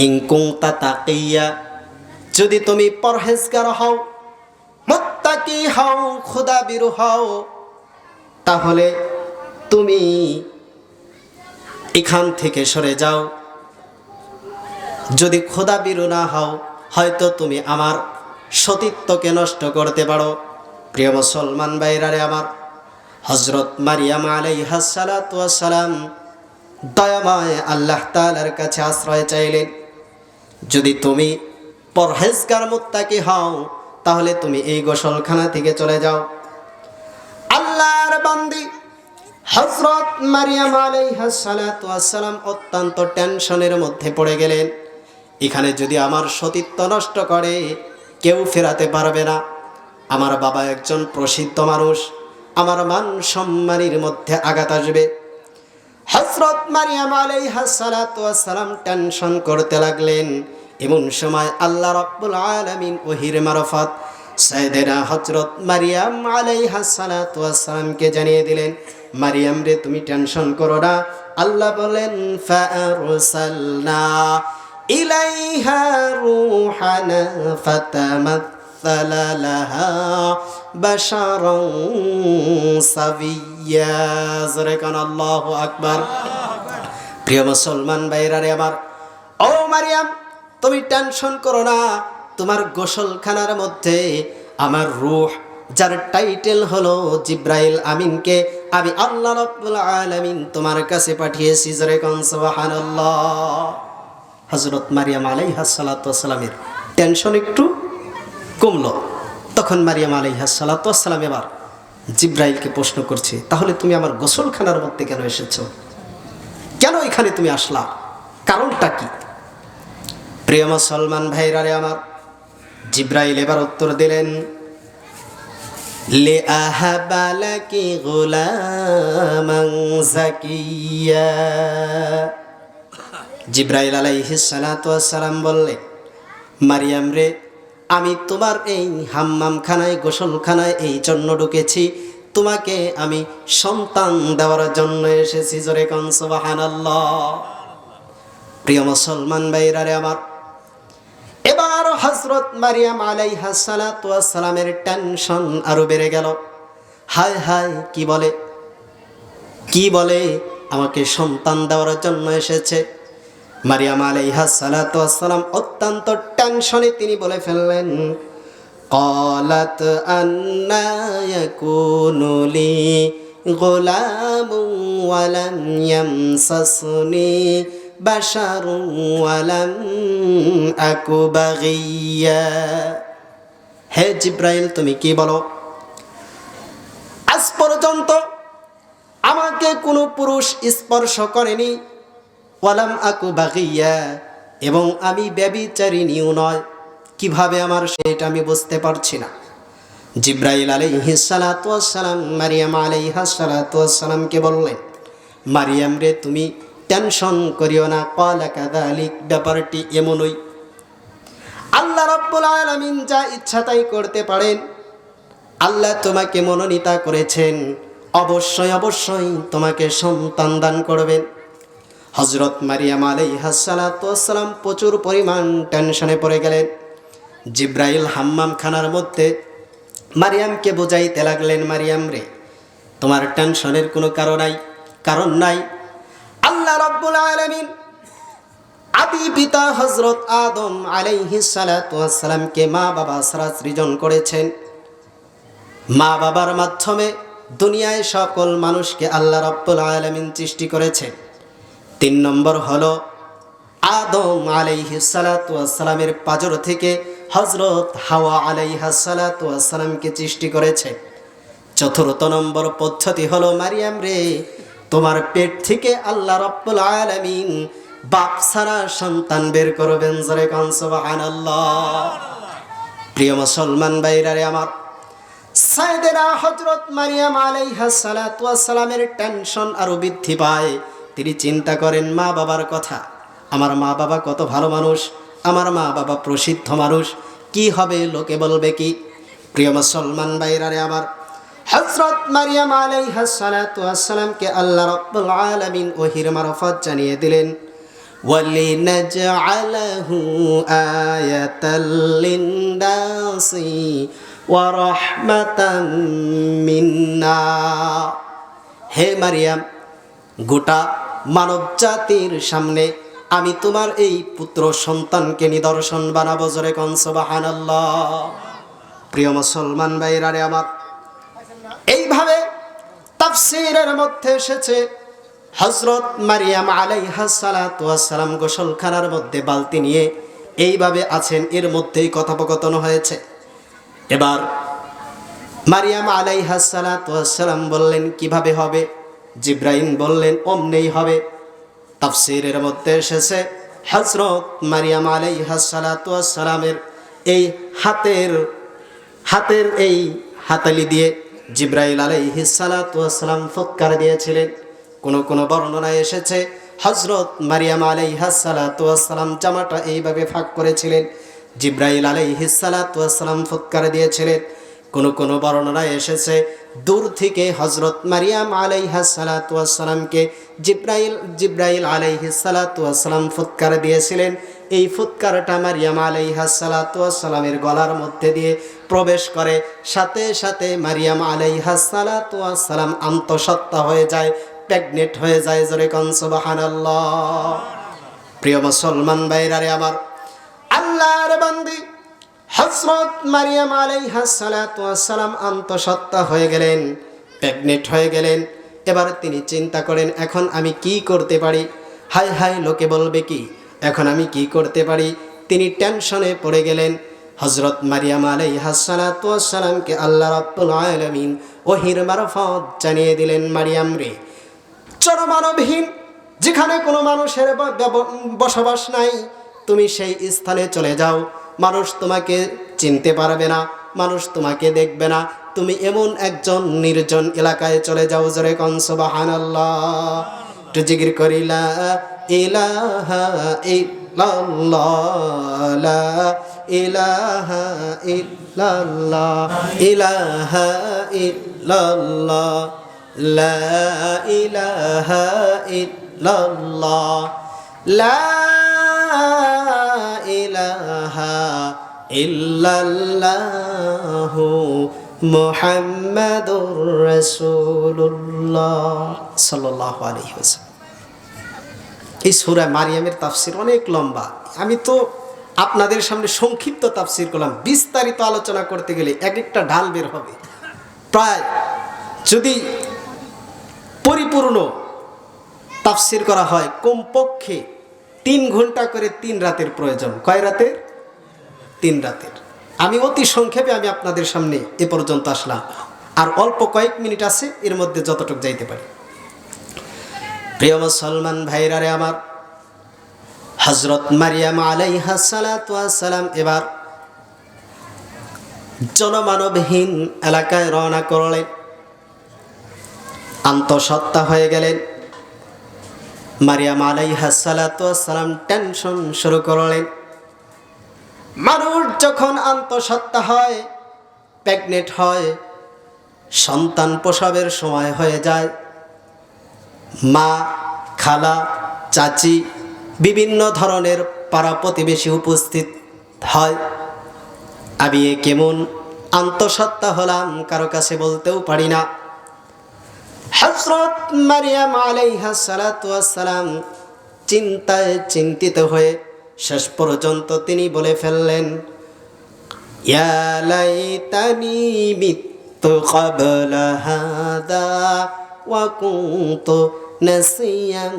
ইন কুনতা তাকিয়া, যদি তুমি পরহেজগার হও, মুত্তাকি হও, খোদাভীরু হও, তাহলে তুমি এখান থেকে সরে যাও। যদি খোদাভীরু না হও, হয়তো তুমি আমার সতীত্বকে নষ্ট করতে পারো। প্রিয় মুসলমান ভাইরা রে আমার, হযরত মারিয়াম আলাইহিস সালাতু ওয়াস সালাম দয়াময় আল্লাহ তাআলার কাছে আশ্রয় চাইলেন, যদি তুমি পরহেজগার মুত্তাকি হও, তাহলে তুমি এই গোসলখানা থেকে চলে যাও। আল্লাহর বান্দি হযরত মারিয়াম আলাইহিস সালাতু ওয়াস সালাম অত্যন্ত টেনশনের মধ্যে পড়ে গেলেন। এখানে যদি আমার সতীত্ব নষ্ট করে কেউ ফেরাতে পারবে না। আমার বাবা একজন প্রসিদ্ধ মানুষ, আমার মান সম্মানের মধ্যে আঘাত আসবে। হযরত মারিয়াম আলাইহিস সালাতু ওয়াস সালাম টেনশন করতে লাগলেন। এমন সময় আল্লাহ রাব্বুল আলামিন ওহীর মারফত সাইয়েদনা হযরত মারিয়াম আলাইহিস সালাতু ওয়াস সালামকে জানিয়ে দিলেন, মারিয়াম রে, তুমি টেনশন করো না। আল্লাহ বলেন, ফাআরসালনা ইলাইহা রূহানা ফাতামাসসালা লাহা বাশারান সাবিয়্যা। জোরে কান আল্লাহু আকবার। প্রিয় মুসলমান ভাইরা রে আমার, ও মারিয়াম, তুমি টেনশন করো না। তোমার গোসলখানার মধ্যে আমার রূহ, যার টাইটেল হলো জিব্রাইল আমিনকে, আমি আল্লাহ রাব্বুল আলামিন তোমার কাছে পাঠিয়েছি। জোরে কোন সুবহানাল্লাহ। হযরত মারিয়াম আলাইহিস সালাতু ওয়াস সালামের টেনশন একটু কমলো। তখন মারিয়াম আলাইহিস সালাতু ওয়াস সালাম এবার জিব্রাইলকে প্রশ্ন করছে, তাহলে তুমি আমার গোসলখানার মধ্যে কেন এসেছো? কেন এখানে তুমি আসলা? কারণটা কি? প্রিয় মুসলমান ভাইরা রে আমার, জিব্রাইল এবার উত্তর দিলেন, লিআহাবা লাকি গুলামান যাকিয়া। জিব্রাইল আলাইহিস সালাতু ওয়াস সালাম বললেন, মারিয়াম রে, আমি তোমার এই হাম্মামখানায়, গোসলখানায় এই জন্য ঢুকেছি, তোমাকে আমি সন্তান দেওয়ার জন্য এসেছি। জোরে কোন সুবহানাল্লাহ। প্রিয় মুসলমান ভাইরা রে আমার, এবার হযরত মারিয়াম আলাইহিস সালাতু ওয়াস সালামের টেনশন আরো বেড়ে গেল। হায় হায়, কি বলে আমাকে সন্তান দেওয়ার জন্য এসেছে। মারিয়াম আলাইহিস সালাতু ওয়াস সালাম অত্যন্ত টেনশনে তিনি বলে ফেললেন, قالت أنى يكون لي غلام ولم يمسسني بشر ولم أك بغيا হে জিব্রাইল তুমি কি বলো আজ পর্যন্ত আমাকে কোনো পুরুষ স্পর্শ করেনি ওয়ালাম আকু বাগিয়া এবং আমি ব্যভিচারিণীও নয় কিভাবে আমার সেটা আমি বুঝতে পারছি না জিব্রাইল আলাইহিস সালাতু ওয়াস সালাম মারিয়াম আলাইহাস সালাতু ওয়াস সালামকে বললেন মারিয়াম রে তুমি টেনশন করিও না ক্বালা কাযালিক ব্যাপারটি এমনই আল্লাহ রাব্বুল আলামিন যা ইচ্ছা তাই করতে পারেন আল্লাহ তোমাকে মনোনীত করেছেন অবশ্যই অবশ্যই তোমাকে সন্তান দান করবেন হযরত মারিয়াম আলাইহাস সালাতু ওয়াস সালাম প্রচুর পরিমাণ টেনশনে পড়ে গেলেন জিব্রাইল হাম্মাম খানার মধ্যে মারিয়ামকে বোঝাইতে লাগলেন মারিয়াম রে তোমার টেনশনের কোনো কারণ নাই আল্লাহ রাব্বুল আলামিন আদি পিতা হযরত আদম আলাইহিস সালাতু ওয়াস সালামকে মা বাবা ছাড়া সৃজন করেছেন মা বাবার মাধ্যমে দুনিয়ায় সকল মানুষকে আল্লাহ রাব্বুল আলামিন সৃষ্টি করেছেন 3 নম্বর হলো আদম আলাইহিস সালাতু ওয়াস সালামের পাজর থেকে হযরত হাওয়া আলাইহাস সালাতু ওয়াস সালামকে সৃষ্টি করেছে 4 নম্বর পদ্ধতি হলো মারিয়াম রে তোমার পেট থেকে আল্লাহ রাব্বুল আলামিন বাপ ছাড়া সন্তান বের করবেন জোরে কোন সুবহানাল্লাহ প্রিয় মুসলমান ভাইরা রে আমার সাইয়েদনা হযরত মারিয়াম আলাইহাস সালাতু ওয়াস সালামের টেনশন আরো বৃদ্ধি পায় তিনি চিন্তা করেন মা বাবার কথা আমার মা বাবা কত ভালো মানুষ আমার মা বাবা প্রসিদ্ধ মানুষ কি হবে লোকে বলবে কি প্রিয় মুসলমান ভাইরা রে আমার হযরত মারিয়াম আলাইহাস সালাতু ওয়াস সালামকে আল্লাহ রাব্বুল আলামিন ওহীর মারফত জানিয়ে দিলেন ওয়ালিনাজআলাহু আয়াতাল লিন্নাসি ওয়া রাহমাতাম মিন্না হে মারিয়াম গোটা মানব জাতির সামনে আমি তোমার এই পুত্র সন্তানকে নিদর্শন বানাবো জোরে কোন সুবহানাল্লাহ প্রিয় মুসলমান ভাইরা রে আমার এইভাবে তাফসীরের মধ্যে এসেছে হযরত মারিয়াম আলাইহাস সালাতু ওয়াস সালাম গোসলখানার মধ্যে বালতি নিয়ে এইভাবে আছেন এর মধ্যেই কথোপকথন হয়েছে এবার মারিয়াম আলাইহাস সালাতু ওয়াস সালাম বললেন কিভাবে হবে জিব্রাইল বললেন অমনেই হবে তাফসীরের মধ্যে এসেছে হযরত মারিয়াম আলাইহাস সালাতু ওয়াস সালামের এই হাতের এই হাতালি দিয়ে জিব্রাইল আলাইহিস সালাতু ওয়াস সালাম ফুৎকার দিয়েছিলেন কোন বর্ণনায় এসেছে হযরত মারিয়াম আলাইহাস সালাতু ওয়াস সালাম জামাটা এইভাবে ফাঁক করেছিলেন জিব্রাইল আলাইহিস সালাতু ওয়াস সালাম ফুৎকার দিয়েছিলেন কোন বর্ণনায় এসেছে দূর থেকে হযরত মারিয়াম আলাইহাস সালাতু ওয়াস সালামকে জিব্রাইল আলাইহিস সালাতু ওয়াস সালাম ফুৎকার দিয়েছিলেন এই ফুৎকারটা মারিয়াম আলাইহাস সালাতু ওয়াস সালামের গলার মধ্যে দিয়ে প্রবেশ করে সাথে সাথে মারিয়াম আলাইহাস সালাতু ওয়াস সালাম আন্তঃসত্ত্বা হয়ে যায় প্রেগনেন্ট হয়ে যায় জোরে কোন সুবহানাল্লাহ প্রিয় মুসলমান ভাইরা রে আমার আল্লাহর বান্দি হযরত মারিয়াম আলাইহাস সালাতু ওয়াস সালাম আন্তঃসত্ত্বা হয়ে গেলেন প্রেগনেন্ট হয়ে গেলেন এবার তিনি চিন্তা করেন এখন আমি কি করতে পারি হায় হায় লোকে বলবে কি এখন আমি কি করতে পারি তিনি টেনশনে পড়ে গেলেন হযরত মারিয়াম আলাইহাস সালাতু ওয়াস সালামকে আল্লাহ রাব্বুল আলামিন ওহীর মারফত জানিয়ে দিলেন মারিয়াম রে চরমানবহীন যেখানে কোনো মানুষের বসবাস নাই তুমি সেই স্থানে চলে যাও মানুষ তোমাকে চিনতে পারবে না মানুষ তোমাকে দেখবে না তুমি এমন একজন নির্জন এলাকায় চলে যাও জোরে কোন সুবহানাল্লাহ একটু জিকির করি লা ইলাহা ইল্লাল্লাহ লা ইলাহা ইল্লাল্লাহ ইলাহা ইল্লাল্লাহ লা ইলাহা ইল্লাল্লাহ লা ইলাহা ইল্লাল্লাহু মুহাম্মাদুর রাসূলুল্লাহ সাল্লাল্লাহু আলাইহি ওয়াসাল্লাম এই সূরা মারিয়ামের তাফসীর অনেক লম্বা আমি তো আপনাদের সামনে সংক্ষিপ্ত তাফসীর করলাম। বিস্তারিত আলোচনা করতে গেলে এক একটা ঢাল বের হবে। প্রায় যদি পরিপূর্ণ তাফসীর করা হয় কমপক্ষে 3 ঘন্টা করে 3 রাতের প্রয়োজন। কয় রাতের? 3 রাতের। আমি অতি সংক্ষেপে আমি আপনাদের সামনে এ পর্যন্ত আসলাম। আর অল্প কয়েক মিনিট আছে, এর মধ্যে যতটুকু যাইতে পারি। প্রিয় মুসলমান ভাইরা রে আমার, হযরত মারিয়াম আলাইহাস সালাতু ওয়াস সালাম এবার জনমানবহীন এলাকায় রওনা করলেন, আন্তঃসত্ত্বা হয়ে গেলেন। মারিয়াম আলাইহাস সালাতু ওয়াস সালাম টেনশন শুরু করলেন। মানুষ যখন আন্তঃসত্ত্বা হয়, প্রেগনেন্ট হয়, সন্তান প্রসবের সময় হয়ে যায়, মা, খালা, চাচি, বিভিন্ন ধরনের পাড়া প্রতিবেশী উপস্থিত হয়। আমি কেমন আন্তঃসত্ত্বা হলাম কারো কাছে বলতেও পারি না। হযরত মারিয়াম আলাইহাস সালাতু ওয়াস সালাম চিন্তায় চিন্তিত হয়ে শেষ পর্যন্ত তিনি বলে ফেললেন, ইয়া লাইতানি মিতু ক্বাবলা হাদা ওয়া কুনতু নাসিয়াম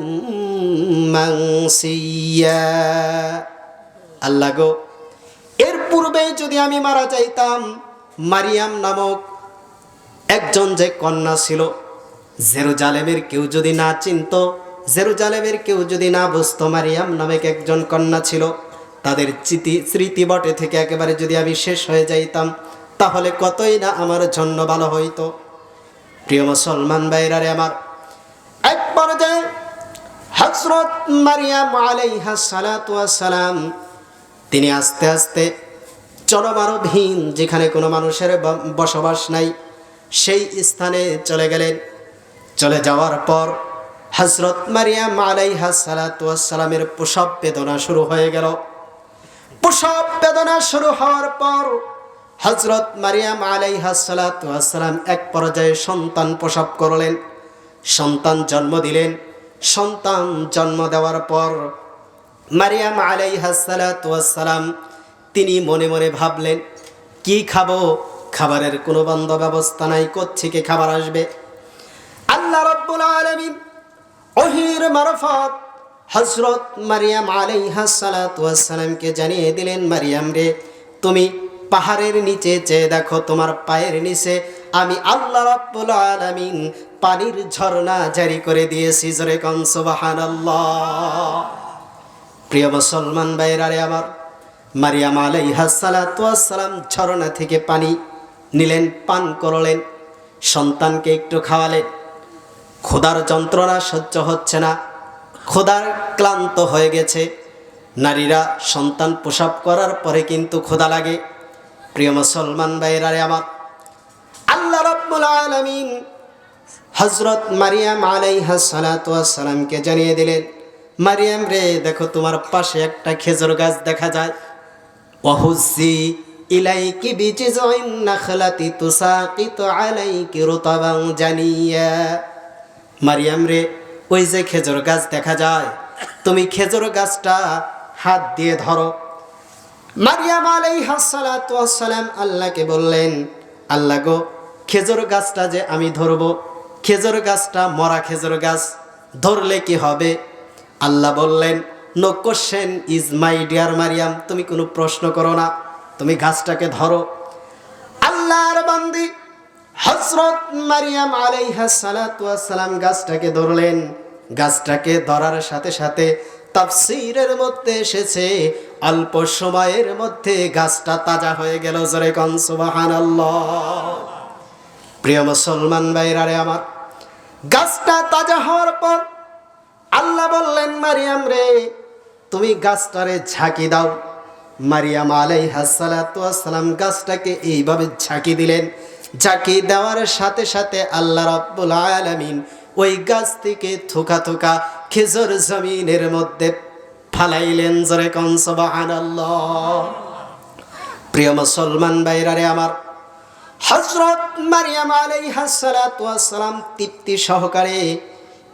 মানসিয়া। আল্লাহ গো, এর পূর্বে যদি আমি মারা যাইতাম। মারিয়াম নামক একজন যে কন্যা ছিল, জেরুজালেমের কেউ যদি না চিনত, জেরুজালেমের কেউ যদি না বুঝতো মারিয়াম নামক একজন কন্যা ছিল, তাদের স্মৃতিবটে থেকে একেবারে যদি আমি শেষ হয়ে যাইতাম, তাহলে কতই না আমার জন্য ভালো হইতো। প্রিয় মুসলমান ভাইরা রে আমার, এক পর্যায়ে হযরত মারিয়াম আলাইহাস সালাতু ওয়াস সালাম তিনি আস্তে আস্তে জনমানবহীন, যেখানে কোনো মানুষের বসবাস নাই, সেই স্থানে চলে গেলেন। চলে যাওয়ার পর হযরত মারিয়াম আলাইহাস সালাতু ওয়াস সালামের প্রসব বেদনা শুরু হয়ে গেল। প্রসব বেদনা শুরু হওয়ার পর হযরত মারিয়াম আলাইহাস সালাতু ওয়াস সালাম এক পর্যায়ে সন্তান প্রসব করলেন, সন্তান জন্ম দিলেন। সন্তান জন্ম দেওয়ার পর মারিয়াম আলাইহাস সালাতু ওয়াস সালাম তিনি মনে মনে ভাবলেন, কি খাবো? খাবারের কোনো বন্ধ ব্যবস্থা নাই, কোত্থেকে খাবার আসবে? আল্লাহ রাব্বুল আলামিন ওহীর মারফত হযরত মারিয়াম আলাইহাস সালাতু ওয়াস সালামকে জানিয়ে দিলেন, মারিয়াম রে, তুমি পাহাড়ের নিচে চেয়ে দেখো, তোমার পায়ের নিচে আমি আল্লাহ রাব্বুল আলামিন পানির ঝর্ণা জারি করে দিয়েছি। জোরে কোন সুবহানাল্লাহ। প্রিয় মুসলমান ভাইরা রে আমার, মারিয়াম আলাইহাস সালাতু ওয়াস সালাম ঝর্ণা থেকে পানি নিলেন, পান করলেন, সন্তানকে একটু খাওয়ালেন। ক্ষুধার যন্ত্রণা সহ্য হচ্ছে না, ক্ষুধার ক্লান্ত হয়ে গেছে। নারীরা সন্তান প্রসব করার পরে কিন্তু ক্ষুধা লাগে। প্রিয় মুসলমান ভাইরা রে আমার, আল্লাহ রাব্বুল আলামিন হযরত মারিয়াম আলাইহাস সালাতু ওয়াস সালামকে জানিয়ে দিলেন, মারিয়াম রে, দেখো তোমার পাশে একটা খেজুর গাছ দেখা যায়। ওয়াহুজ্জি ইলাইকি বিজিযুন নাখলাতি তুসাকিতু আলাইকি রুতাবান জানিয়া। মারিয়াম রে, ওই যে খেজুর গাছ দেখা যায়, তুমি খেজুর গাছটা হাত দিয়ে ধরো। মারিয়াম আলাইহাস সালাতু ওয়াস সালাম আল্লাহকে বললেন, আল্লাহ গো, খেজুর গাছটা যে আমি ধরবো, খেজুর গাছটা মরা খেজুর গাছ, ধরলে কি হবে? আল্লাহ বললেন, no question is my dear Mariam, তুমি কোনো প্রশ্ন করো না, তুমি গাছটাকে ধরো। আল্লাহর বান্দি হযরত মারিয়াম আলাইহাস সালাতু ওয়াস সালাম গাছটাকে ধরলেন। গাছটাকে ধরার সাথে সাথে তাফসীরের মধ্যে এসেছে, অল্প সময়ের মধ্যে গাছটা তাজা হয়ে গেল। জোরে কোন সুবহানাল্লাহ। প্রিয় মুসলমান ভাইরা রে আমার, গাছটা তাজা হওয়ার পর আল্লাহ বললেন, মারিয়াম রে, তুমি গাছটারে ঝাঁকি দাও। মারিয়াম আলাইহাস সালাতু ওয়াস সালাম গাছটাকে এইভাবে ঝাঁকি দিলেন। ঝাঁকি দেওয়ার সাথে সাথে আল্লাহ রাব্বুল আলামিন ওই গাছ থেকে থোকা থোকা খেজুর জমিনের মধ্যে ফালাইলেন। জোরে কোন সুবহানাল্লাহ। প্রিয় মুসলমান ভাইরা রে আমার, হযরত মারিয়াম আলাইহাস সালাতু ওয়াস সালাম তৃপ্তি সহকারে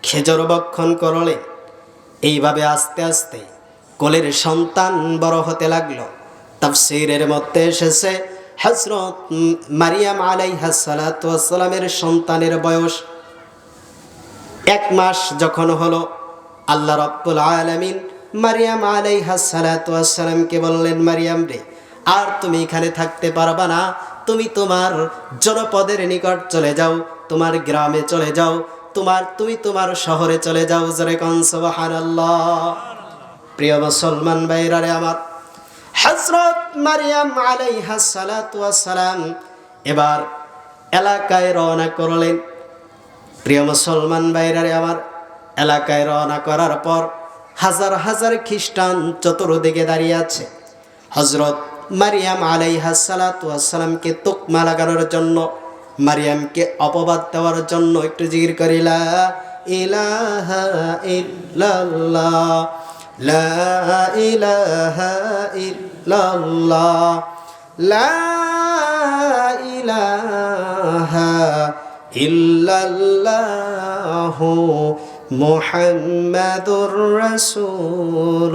খেজুর ভক্ষণ করলেন। এইভাবে আস্তে আস্তে কোলের সন্তান বড় হতে লাগলো। তাফসীরের মধ্যে এসেছে হযরত মারিয়াম আলাইহাস সালাতু ওয়াস সালামের সন্তানের বয়স 1 মাস যখন হলো, আল্লাহ রাব্বুল আলামিন মারিয়াম আলাইহাস সালাতু ওয়াস সালামকে বললেন, মারিয়াম রে, আর তুমি এখানে থাকতে পারবা না, তুমি তোমার জনপদের নিকট চলে যাও, তোমার গ্রামে চলে যাও, তুমি তোমার শহরে চলে যাও। জোরে কোন সুবহানাল্লাহ। প্রিয় মুসলমান ভাইরা রে আমার, হযরত মারিয়াম আলাইহাস সালাতু ওয়াস সালাম এবার এলাকায় রওনা করলেন। প্রিয় মুসলমান ভাইরা রে আমার, এলাকায় রওনা করার পর হাজার হাজার খ্রিস্টান চতুর্দিকে দাঁড়িয়ে আছে। হযরত মারিয়াম আলাইহাস সালাতু ওয়াস সালামকে তুকমা লাগানোর জন্য, মারিয়ামকে অপবাদ দেওয়ার জন্য একটু জিকির করি লা ইলাহা ইল্লাল্লাহ, লা ইলাহা ইল্লাল্লাহ, লা ইলাহা ইল্লাল্লাহু মুহাম্মাদুর রাসূলুল্লাহ।